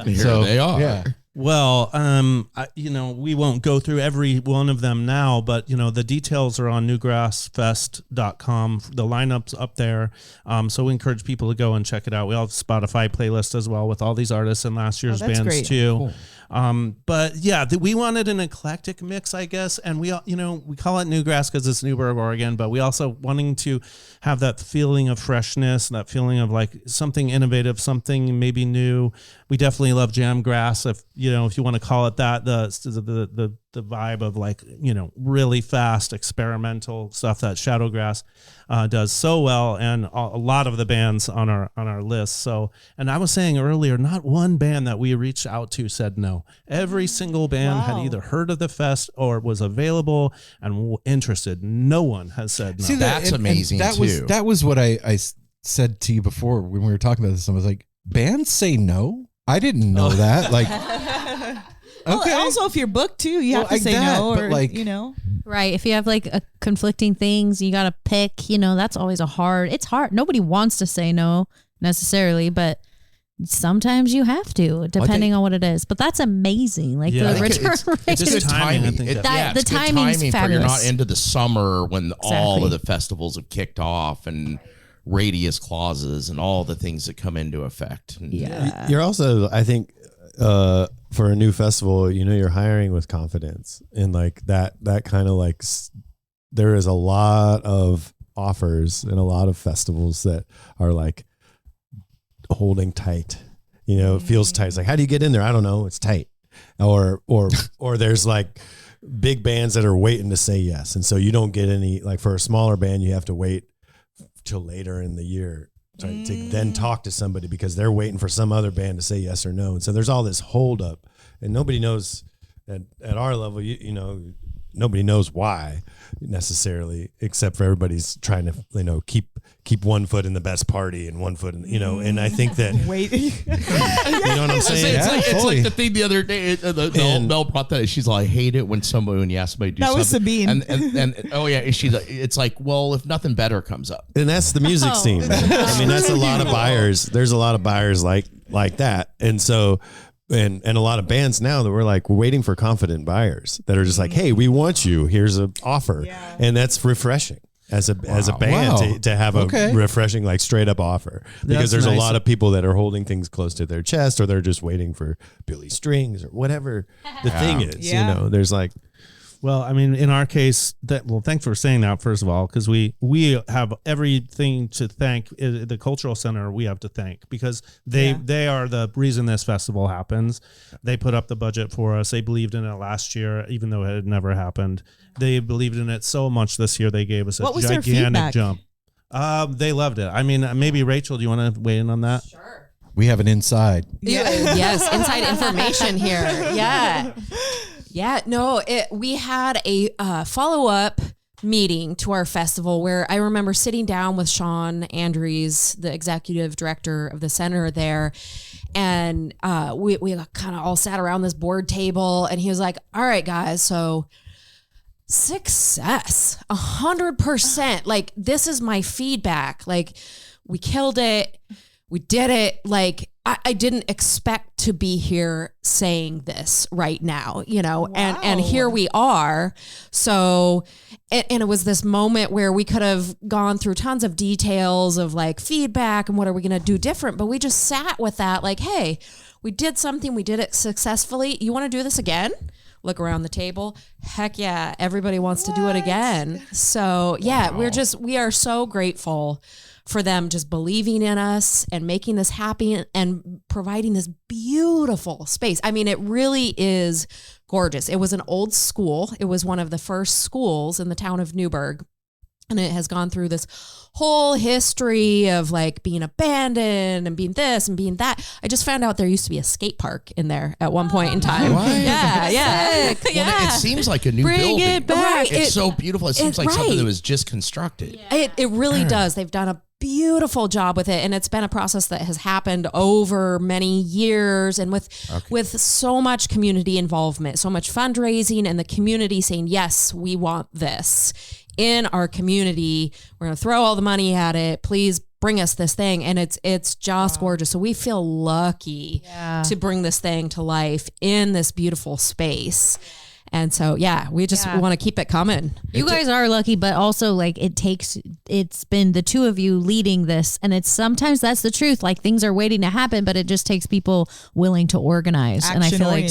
Here they are. Yeah. Well, we won't go through every one of them now, but, the details are on newgrassfest.com. The lineup's up there. So we encourage people to go and check it out. We have a Spotify playlist as well with all these artists and last year's bands great. too. Cool. But yeah, we wanted an eclectic mix, I guess. And we call it Newgrass because it's Newberg, Oregon, but we also wanting to have that feeling of freshness, that feeling of like something innovative, something maybe new. We definitely love jam grass, if you want to call it that, the vibe of like, really fast experimental stuff that Shadowgrass does so well, and a lot of the bands on our list. So, and I was saying earlier, not one band that we reached out to said no. Every single band had either heard of the fest or was available and interested. No one has said no. See, that's amazing too. That was what I said to you before when we were talking about this. I was like, bands say no? I didn't know that. Like, okay. Well, also, if you're booked too, you have to say no, or Right. If you have like a conflicting things, you got to pick, that's always it's hard. Nobody wants to say no necessarily, but sometimes you have to, depending on what it is. But that's amazing. Like the return rate. It's just timing. I think the timing's fabulous. For you're not into the summer when all of the festivals have kicked off and radius clauses and all the things that come into effect. Yeah. You're also, I think, for a new festival, you're hiring with confidence, and like that kind of like there is a lot of offers and a lot of festivals that are like holding tight. It feels tight. It's like, how do you get in there? I don't know. It's tight. Or there's like big bands that are waiting to say yes, and so you don't get any. Like for a smaller band, you have to wait till later in the year to then talk to somebody because they're waiting for some other band to say yes or no. And so there's all this hold up, and nobody knows at our level, nobody knows why necessarily, except for everybody's trying to, keep one foot in the best party and one foot in, and I think that waiting. You know what I'm saying? It's like the thing the other day, Mel brought that. She's like, I hate it when you ask somebody to do something. That was Sabine. And oh yeah, it's like, well, if nothing better comes up. And that's the music scene. I mean, that's a lot of buyers. There's a lot of buyers like that. And so, and a lot of bands now that we're waiting for confident buyers that are just like, hey, we want you. Here's an offer. Yeah. And that's refreshing as a band to have a refreshing, straight up offer, because there's a lot of people that are holding things close to their chest, or they're just waiting for Billy Strings or whatever the thing is, there's well, I mean, in our case, thanks for saying that, first of all, because we have everything to thank. The Cultural Center we have to thank, because they are the reason this festival happens. They put up the budget for us. They believed in it last year, even though it had never happened. They believed in it so much this year, they gave us a gigantic jump. They loved it. I mean, maybe Rachel, do you want to weigh in on that? Sure. We have an inside. Yes, inside information here. Yeah. Yeah, no, we had a follow-up meeting to our festival where I remember sitting down with Sean Andrews, the executive director of the center there, and we kind of all sat around this board table, and he was like, all right, guys, so success, 100%. Like, this is my feedback. Like, we killed it. We did it. Like, I didn't expect to be here saying this right now, you know, and here we are. So, and it was this moment where we could have gone through tons of details of like feedback and what are we going to do different, but we just sat with that like, hey, we did something, we did it successfully. You want to do this again? Look around the table. Heck yeah, everybody wants to do it again. So yeah, we are so grateful for them just believing in us and making us happy and providing this beautiful space. I mean, it really is gorgeous. It was an old school. It was one of the first schools in the town of Newberg. And it has gone through this whole history of like being abandoned and being this and being that. I just found out there used to be a skate park in there at one point in time. What? Yeah. Well, it seems like a new Bring building. it back. It's so beautiful. It seems like something that was just constructed. It really does. They've done a beautiful job with it, and it's been a process that has happened over many years, and with so much community involvement, so much fundraising, and the community saying, yes, we want this in our community. We're going to throw all the money at it. Please bring us this thing. And it's just gorgeous. So we feel lucky to bring this thing to life in this beautiful space. And so, we just want to keep it coming. You guys are lucky, but also like it's been the two of you leading this, and it's sometimes that's the truth. Like, things are waiting to happen, but it just takes people willing to organize. And I feel like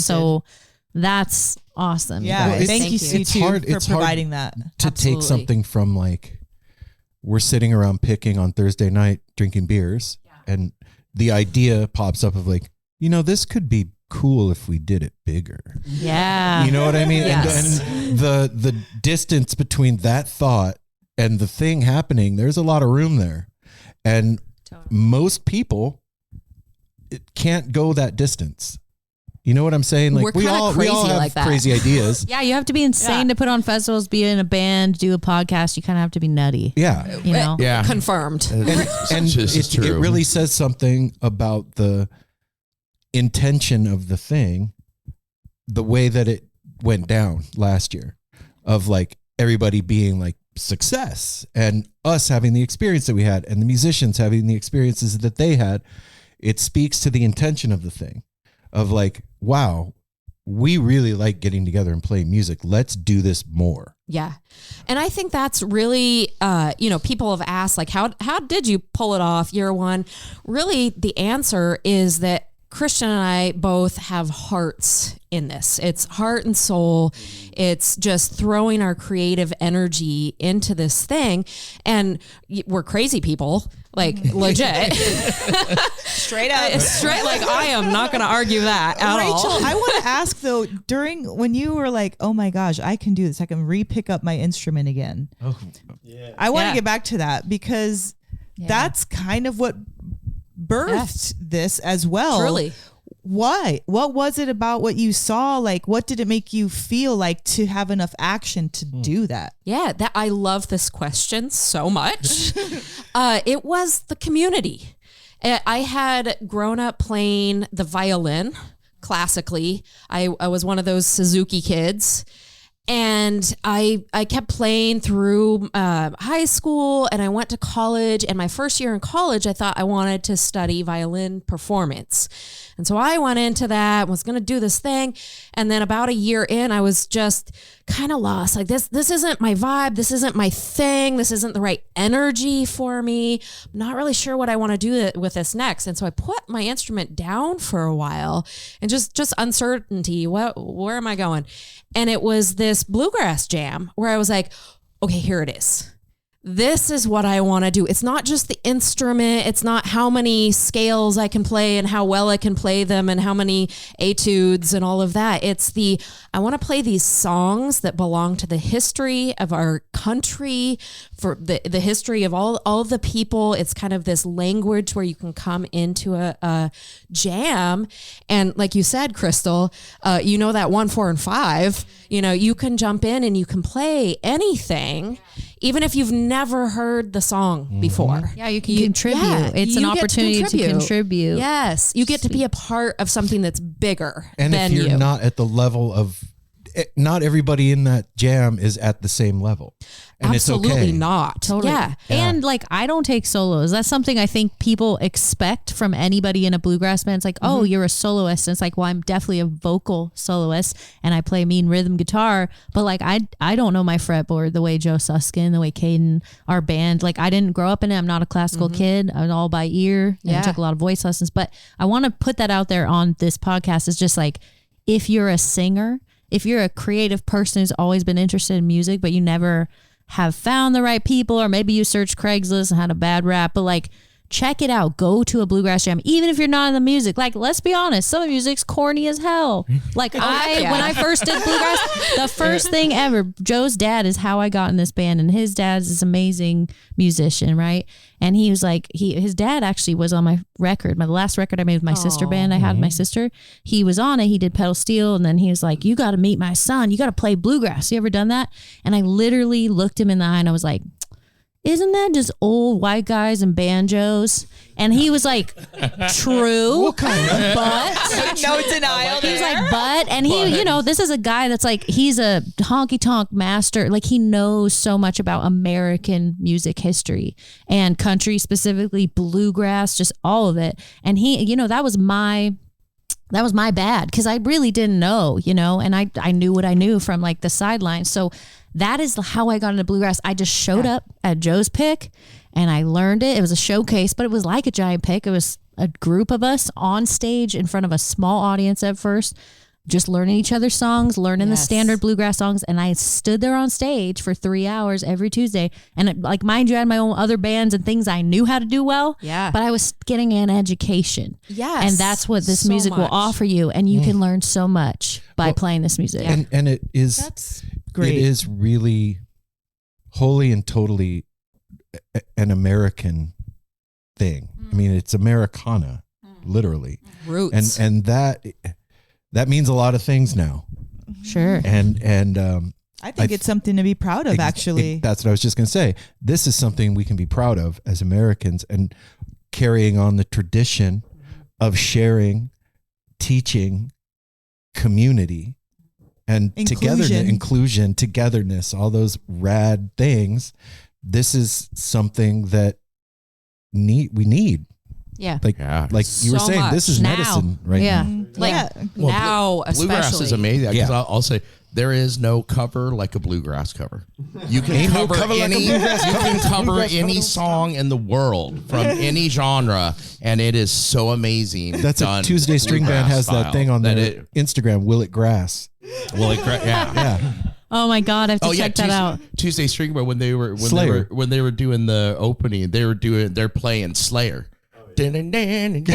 that's awesome. Yeah. Well, thank you, C2, for providing that. To take something from like, we're sitting around picking on Thursday night, drinking beers, and the idea pops up of like, you know, this could be cool if we did it bigger. Yeah. You know what I mean? Yes. And the distance between that thought and the thing happening, there's a lot of room there. And most people can't go that distance. You know what I'm saying? Like, we all have like crazy ideas. Yeah, you have to be insane to put on festivals, be in a band, do a podcast. You kind of have to be nutty. Yeah. You know? Yeah. Confirmed. And it really says something about the intention of the thing, the way that it went down last year, of like everybody being like success and us having the experience that we had and the musicians having the experiences that they had. It speaks to the intention of the thing of like, wow, we really like getting together and playing music. Let's do this more. Yeah. And I think that's really, people have asked like, how did you pull it off year one? Really, the answer is that Christian and I both have hearts in this. It's heart and soul. It's just throwing our creative energy into this thing. And we're crazy people, like legit. Straight up. Straight, like, I am not going to argue that at all. Rachel, I want to ask though, when you were like, oh my gosh, I can do this. I can re-pick up my instrument again. Oh, yeah. I want to get back to that because that's kind of what birthed this as well. Truly. Why? What was it about what you saw? Like, what did it make you feel like to have enough action to do that? Yeah, I love this question so much. It was the community. I had grown up playing the violin classically. I was one of those Suzuki kids. And I kept playing through high school, and I went to college. And my first year in college, I thought I wanted to study violin performance. And so I went into that, was going to do this thing. And then about a year in, I was just kind of lost. Like, this isn't my vibe. This isn't my thing. This isn't the right energy for me. I'm not really sure what I want to do with this next. And so I put my instrument down for a while and just uncertainty. Where am I going? And it was this bluegrass jam where I was like, okay, here it is. This is what I want to do. It's not just the instrument. It's not how many scales I can play and how well I can play them and how many etudes and all of that. It's I want to play these songs that belong to the history of our country, for the history of all the people. It's kind of this language where you can come into a jam. And like you said, Crystal, that 1, 4, and 5, you can jump in and you can play anything. Even if you've never heard the song before. Yeah, you can contribute. It's an opportunity to contribute. Yes, you get to be a part of something that's bigger and than if you're you. not at the level of not everybody in that jam is at the same level. And Absolutely it's okay. not. Totally. Yeah. And like, I don't take solos. That's something I think people expect from anybody in a bluegrass band. It's like, oh, you're a soloist. And it's like, well, I'm definitely a vocal soloist and I play mean rhythm guitar. But like, I don't know my fretboard the way Joe Suskind, the way Caden, our band. Like, I didn't grow up in it. I'm not a classical kid. I was all by ear. And I took a lot of voice lessons. But I want to put that out there on this podcast. It's just like, if you're a singer, if you're a creative person who's always been interested in music, but you never have found the right people, or maybe you searched Craigslist and had a bad rap, but like, check it out. Go to a bluegrass jam, even if you're not in the music. Like, let's be honest, some of the music's corny as hell. Like when I first did bluegrass, the first thing ever, Joe's dad is how I got in this band, and his dad's this amazing musician, right? And he was like, his dad actually was on my record, my last record I made with my sister band. I had my sister. He was on it. He did pedal steel, and then he was like, "You got to meet my son. You got to play bluegrass. You ever done that?" And I literally looked him in the eye and I was like, "Isn't that just old white guys and banjos?" And he was like, "True." What kind of? But No denial. he was like, "But," and he, you know, this is a guy that's like, he's a honky tonk master. Like, he knows so much about American music history and country, specifically bluegrass, just all of it. And he, you know, that was my bad, because I really didn't know, you know, and I knew what I knew from like the sidelines. So that is how I got into bluegrass. I just showed up at Joe's pick and I learned it. It was a showcase, but it was like a giant pick. It was a group of us on stage in front of a small audience at first, just learning each other's songs, learning the standard bluegrass songs. And I stood there on stage for 3 hours every Tuesday. And it, like, mind you, I had my own other bands and things I knew how to do well. Yeah. But I was getting an education. Yes. And that's what this So music will much. offer you. And you can learn so much by playing this music. And it is, That's great. it is really wholly and totally an American thing. I mean, it's Americana, literally. Roots. And that means a lot of things now. Sure. And I think it's something to be proud of, actually. That's what I was just going to say. This is something we can be proud of as Americans, and carrying on the tradition of sharing, teaching, community, and inclusion, togetherness, all those rad things. This is something that we need. Yeah. Like you were So saying, much. this is Now. medicine right Yeah. now. Like now, especially. Bluegrass is amazing. Because Yeah. I'll say there is no cover like a bluegrass cover. You can cover any song in the world from any genre, and it is so amazing. That's done a Tuesday String Band bluegrass has that style. thing on That their Instagram. Will it grass? yeah. Yeah. Oh my God, I have to check that out. Tuesday String Band, when they were doing the opening, they're playing Slayer. And then did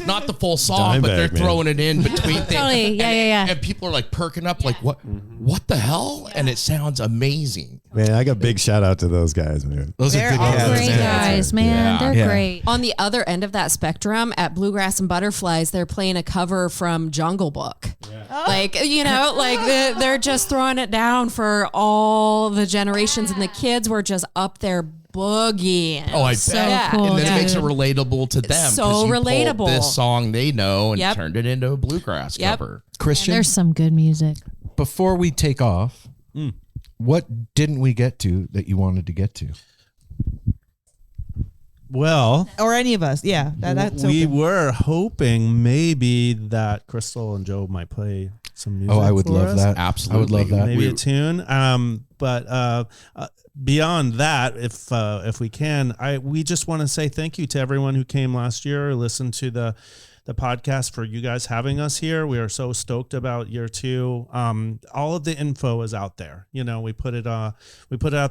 not the full song, but they're Dimebag, man. throwing it in between things. Totally. Yeah. And people are like perking up, like, what the hell? And it sounds amazing. Man, I got big shout out to those guys, man. Those are They're good all guys, Great man. guys, man. They're Yeah. great. On the other end of that spectrum, at Bluegrass and Butterflies, they're playing a cover from Jungle Book. Like, you know, like they're just throwing it down for all the generations, and the kids were just up there boogieing. Oh, I So bet. cool, And then dude. it makes it relatable to them. So 'cause you pulled relatable. This song they know and Yep. turned it into a bluegrass Yep. cover. Christian, There's some good music. before we take off, what didn't we get to that you wanted to get to? Well, Or any of us. Yeah. That's we open. were hoping maybe that Crystal and Joe might play some music. Oh, I would for love us. that. Absolutely. I would love that. Maybe a tune. But beyond that, if we can, we just want to say thank you to everyone who came last year, listened to the podcast, for you guys having us here. We are so stoked about year 2. All of the info is out there. You know, we put it out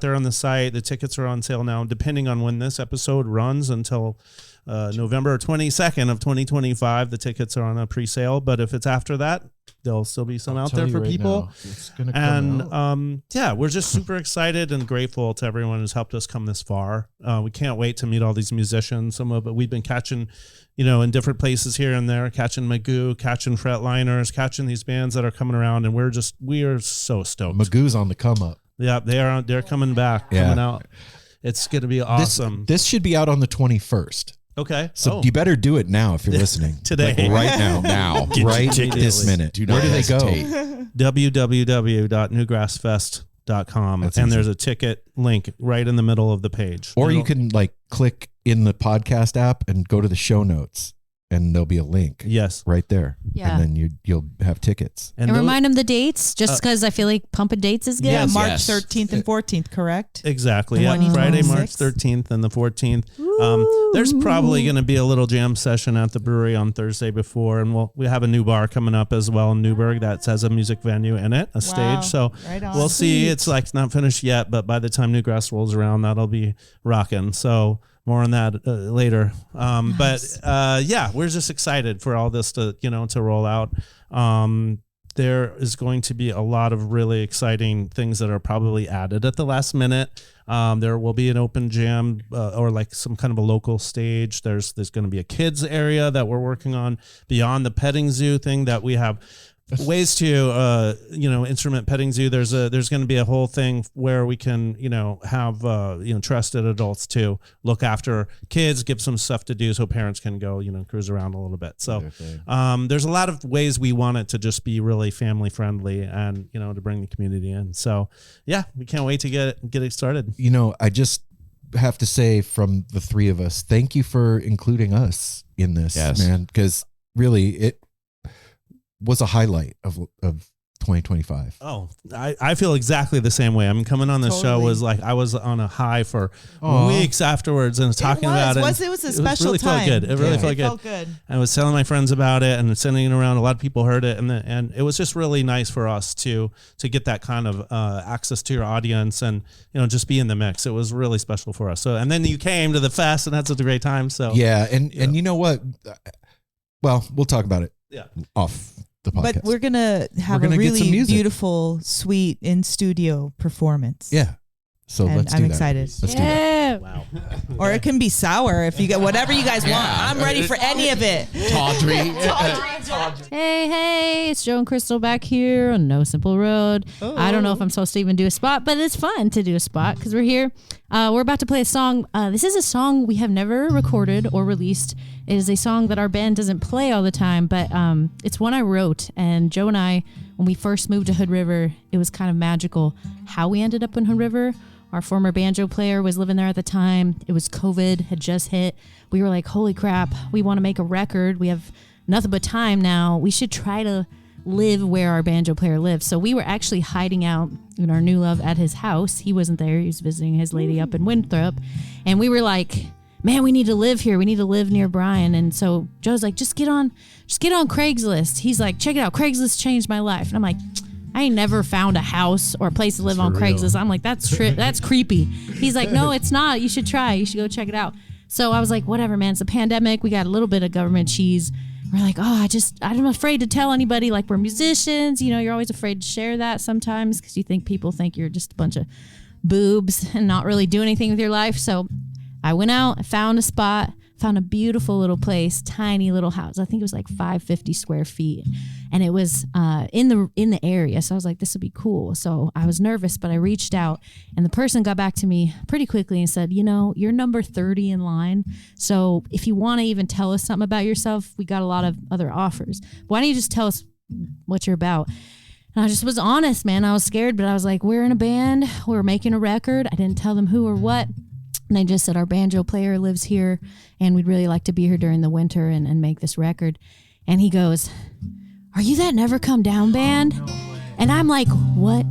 there on the site. The tickets are on sale now, depending on when this episode runs, until November 22nd of 2025. The tickets are on a pre-sale, but if it's after that, there'll still be some out there for people. It's gonna come out. And we're just super excited and grateful to everyone who's helped us come this far. We can't wait to meet all these musicians. Some of it we've been catching, in different places here and there, catching Magoo, catching Fretliners, catching these bands that are coming around, and we are so stoked. Magoo's on the come up. Yeah, they're coming back, Yeah. coming out. It's going to be awesome. This should be out on the 21st. Okay. So you better do it now if you're listening. Today. Like right now. Right this minute. Do not Where do they go? hesitate. www.newgrassfest.com. That's and easy. there's a ticket link right in the middle of the page. Or you It'll- can like click in the podcast app and go to the show notes, and there'll be a link Yes. right there. Yeah. And then you'll have tickets. And those- remind them the dates, just because I feel like pumping dates is good. Yes. March Yes. 13th and 14th, correct? Exactly. The Yeah. one you Friday, told. March 13th and the 14th. There's probably going to be a little jam session at the brewery on Thursday before, and we have a new bar coming up as well in Newberg that has a music venue in it, a stage. So Right on. we'll see. It's like not finished yet, but by the time Newgrass rolls around, that'll be rocking. So more on that later. But yeah, we're just excited for all this to roll out. There is going to be a lot of really exciting things that are probably added at the last minute. There will be an open jam or like some kind of a local stage. There's going to be a kids area that we're working on beyond the petting zoo thing that we have ways to instrument petting zoo. There's going to be a whole thing where we can have trusted adults to look after kids, give some stuff to do so parents can go cruise around a little bit. So there's a lot of ways we want it to just be really family friendly and to bring the community in. So yeah, we can't wait to get it started. I just have to say, from the three of us, thank you for including us in this, man, because really it was a highlight of 2025. Oh, I feel exactly the same way. I mean, coming on this show Totally. was like I was on a high for Aw. weeks afterwards and talking about it. It was a special really time. Felt good. It really Yeah. felt good. I was telling my friends about it and sending it around. A lot of people heard it, and it was just really nice for us to get that kind of access to your audience and just be in the mix. It was really special for us. So, and then you came to the fest and had such a great time. So Yeah, and you know what? Well, we'll talk about it Yeah. off the podcast. But we're gonna have We're gonna a get some really music. beautiful, sweet in studio performance. yeah. So And let's do I'm that. excited. Let's do that. Wow. Or it can be sour if you get whatever you guys want. Yeah. I'm ready for any of it. Tawdry. Hey, it's Joe and Crystal back here on No Simple Road. I don't know if I'm supposed to even do a spot, but it's fun to do a spot because we're here. We're about to play a song. This is a song we have never recorded or released. It is a song that our band doesn't play all the time, but it's one I wrote. And Joe and I, when we first moved to Hood River, it was kind of magical how we ended up in Hood River. Our former banjo player was living there at the time. It was COVID, had just hit. We were like, holy crap, we want to make a record. We have nothing but time now. We should try to live where our banjo player lives. So we were actually hiding out in our new love at his house. He wasn't there. He was visiting his lady up in Winthrop. And we were like, man, we need to live here. We need to live near Brian. And so Joe's like, just get on Craigslist. He's like, check it out. Craigslist changed my life. And I'm like, I ain't never found a house or a place to live on Craigslist. I'm like, that's creepy. He's like, no, it's not. You should try. You should go check it out. So I was like, whatever, man. It's a pandemic. We got a little bit of government cheese. We're like, I'm afraid to tell anybody. Like, we're musicians. You're always afraid to share that sometimes because you think people think you're just a bunch of boobs and not really do anything with your life. So I went out, I found a spot, found a beautiful little place, tiny little house. I think it was like 550 square feet. And it was in the area. So I was like, this would be cool. So I was nervous, but I reached out and the person got back to me pretty quickly and said, you're number 30 in line. So if you want to even tell us something about yourself, we got a lot of other offers. Why don't you just tell us what you're about? And I just was honest, man. I was scared, but I was like, we're in a band. We're making a record. I didn't tell them who or what. And I just said, our banjo player lives here and we'd really like to be here during the winter and make this record. And he goes, are you that Never Come Down band? And I'm like, what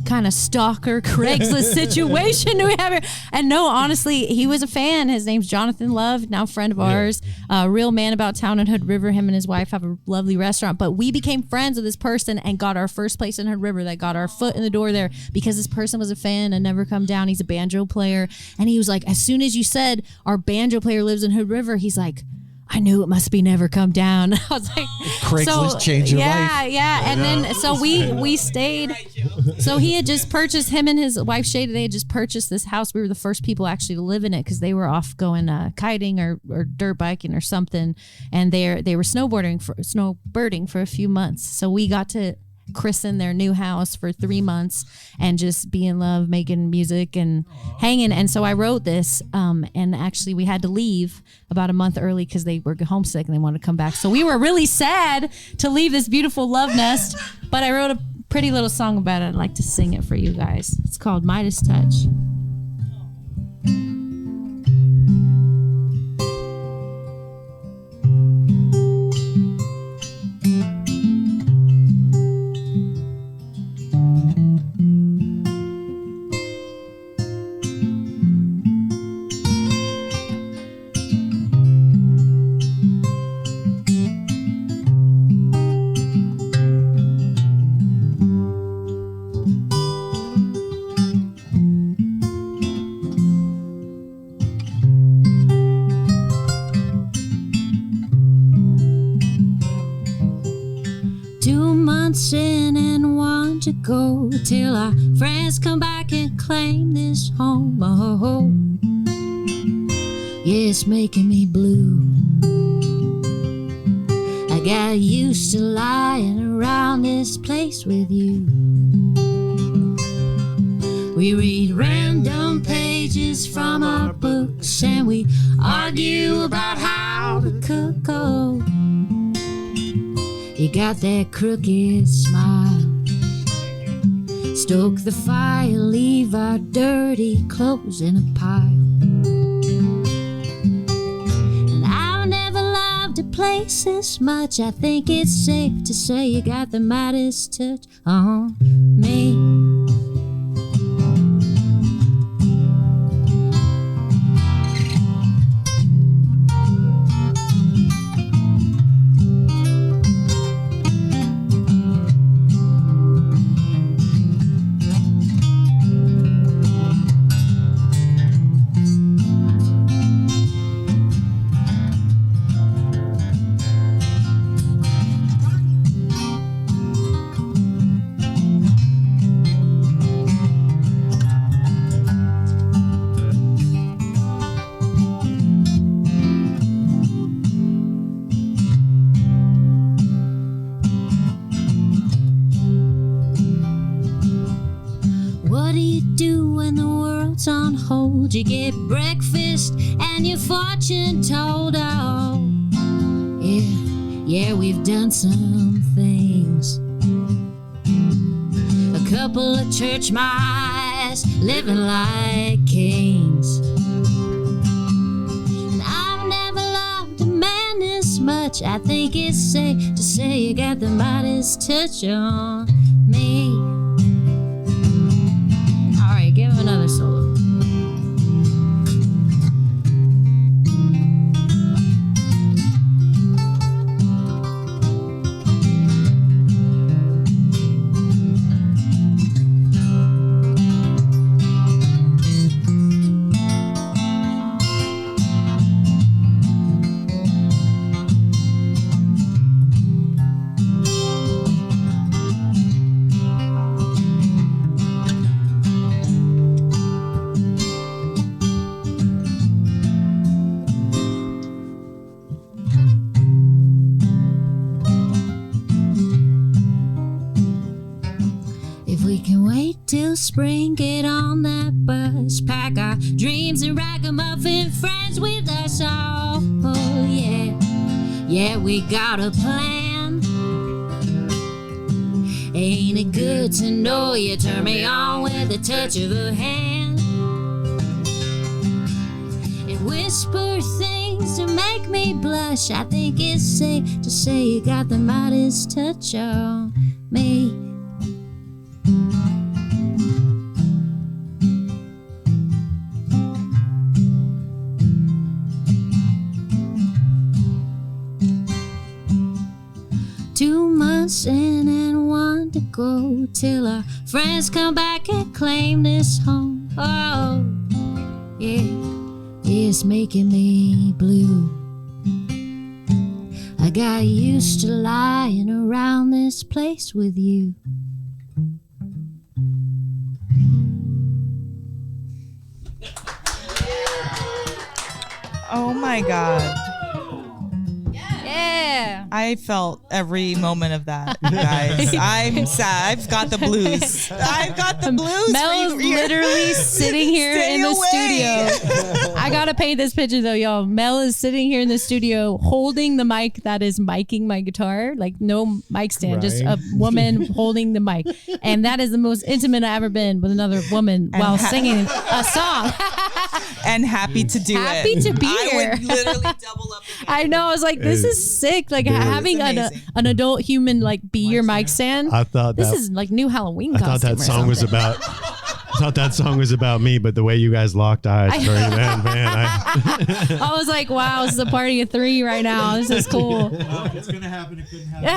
kind of stalker Craigslist situation do we have here? And no, honestly, he was a fan. His name's Jonathan Love, now a friend of ours, a real man about town in Hood River. Him and his wife have a lovely restaurant. But we became friends with this person and got our first place in Hood River that got our foot in the door there because this person was a fan and Never Come Down. He's a banjo player. And he was like, as soon as you said our banjo player lives in Hood River, he's like, I knew it must be Never Come Down. I was like, Craigslist changed your life. Yeah. And then, so we stayed. So he had just purchased, him and his wife Shada, they had just purchased this house. We were the first people actually to live in it because they were off going kiting or dirt biking or something. And they were snowbirding for a few months. So we got to christen their new house for 3 months and just be in love, making music and hanging. And so I wrote this, and actually we had to leave about a month early because they were homesick and they wanted to come back. So we were really sad to leave this beautiful love nest, but I wrote a pretty little song about it. I'd like to sing it for you guys. It's called Midas Touch. 2 months in and want to go till our friends come back and claim this home. Oh, yeah, it's making me blue. I got used to lying around this place with you. We read random pages from our books and we argue about how to cook. Oh, you got that crooked smile. Stoke the fire, leave our dirty clothes in a pile. And I've never loved a place this much. I think it's safe to say you got the Midas touch on me. On hold, you get breakfast and your fortune told. Oh, yeah, we've done some things. A couple of church mice living like kings. And I've never loved a man this much. I think it's safe to say you got the Midas touch on me. All right, give him another solo. Till spring, get on that bus, pack our dreams and ragamuffin friends with us all. Oh yeah, we got a plan. Ain't it good to know you turn me on with the touch of a hand? And whisper things to make me blush. I think it's safe to say you got the Midas touch on me. In and want to go till our friends come back and claim this home. Oh, yeah, it's making me blue. I got used to lying around this place with you. Oh my God. Yeah. I felt every moment of that, guys. I'm sad. I've got the blues. I've got the blues. Mel's literally sitting here in the studio. I gotta paint this picture though, y'all. Mel is sitting here in the studio holding the mic that is miking my guitar, like no mic stand, just a woman holding the mic, and that is the most intimate I've ever been with another woman while singing a song. And happy to do it. Happy to be here. I would literally double up. I know. I was like, this is sick. Like having an adult human like be your mic stand. I thought this is like new Halloween. I thought that song was about. I thought that song was about me, but the way you guys locked eyes during that, man, I was like, wow, this is a party of 3 right now. This is cool. Well, if it's gonna happen, it couldn't happen.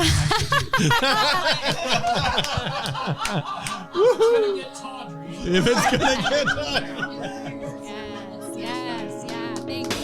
if it's gonna get tawdry. Yes, yeah, thank you.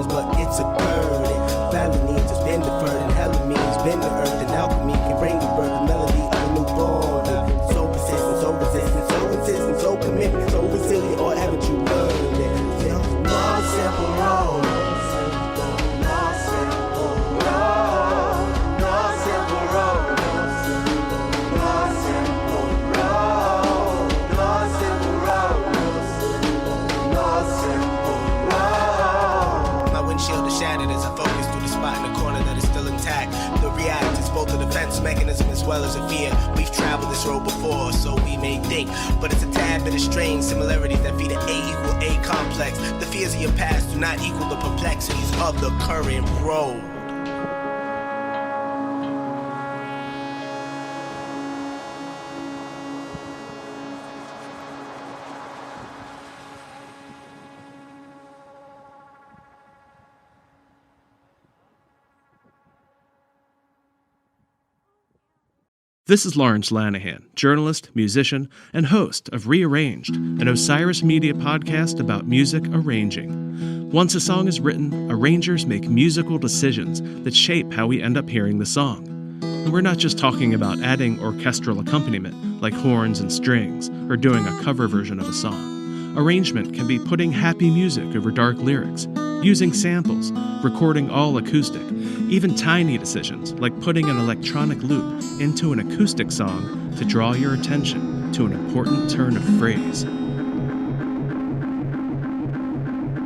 But it's a burden. Felony just been deferred, and hell means been the earth, and alchemy can bring the birth, the melody of a newborn. So persistent, so resistant, so insistent, so commitment, so resilient, or haven't you learned it? One simple road. Mechanism as well as a fear. We've traveled this road before, so we may think, but it's a tad bit of strange similarities that feed an A equal A complex. The fears of your past do not equal the perplexities of the current road. This is Lawrence Lanahan, journalist, musician, and host of Rearranged, an Osiris Media podcast about music arranging. Once a song is written, arrangers make musical decisions that shape how we end up hearing the song. And we're not just talking about adding orchestral accompaniment, like horns and strings, or doing a cover version of a song. Arrangement can be putting happy music over dark lyrics, using samples, recording all acoustic, even tiny decisions like putting an electronic loop into an acoustic song to draw your attention to an important turn of phrase.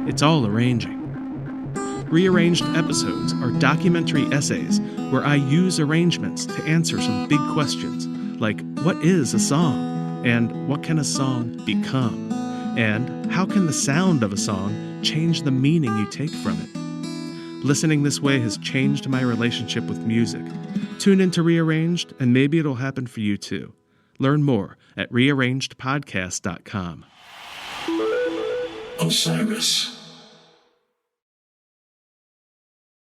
It's all arranging. Rearranged episodes are documentary essays where I use arrangements to answer some big questions like what is a song? And what can a song become? And how can the sound of a song change the meaning you take from it? Listening this way has changed my relationship with music. Tune into Rearranged, and maybe it'll happen for you too. Learn more at rearrangedpodcast.com. Osiris.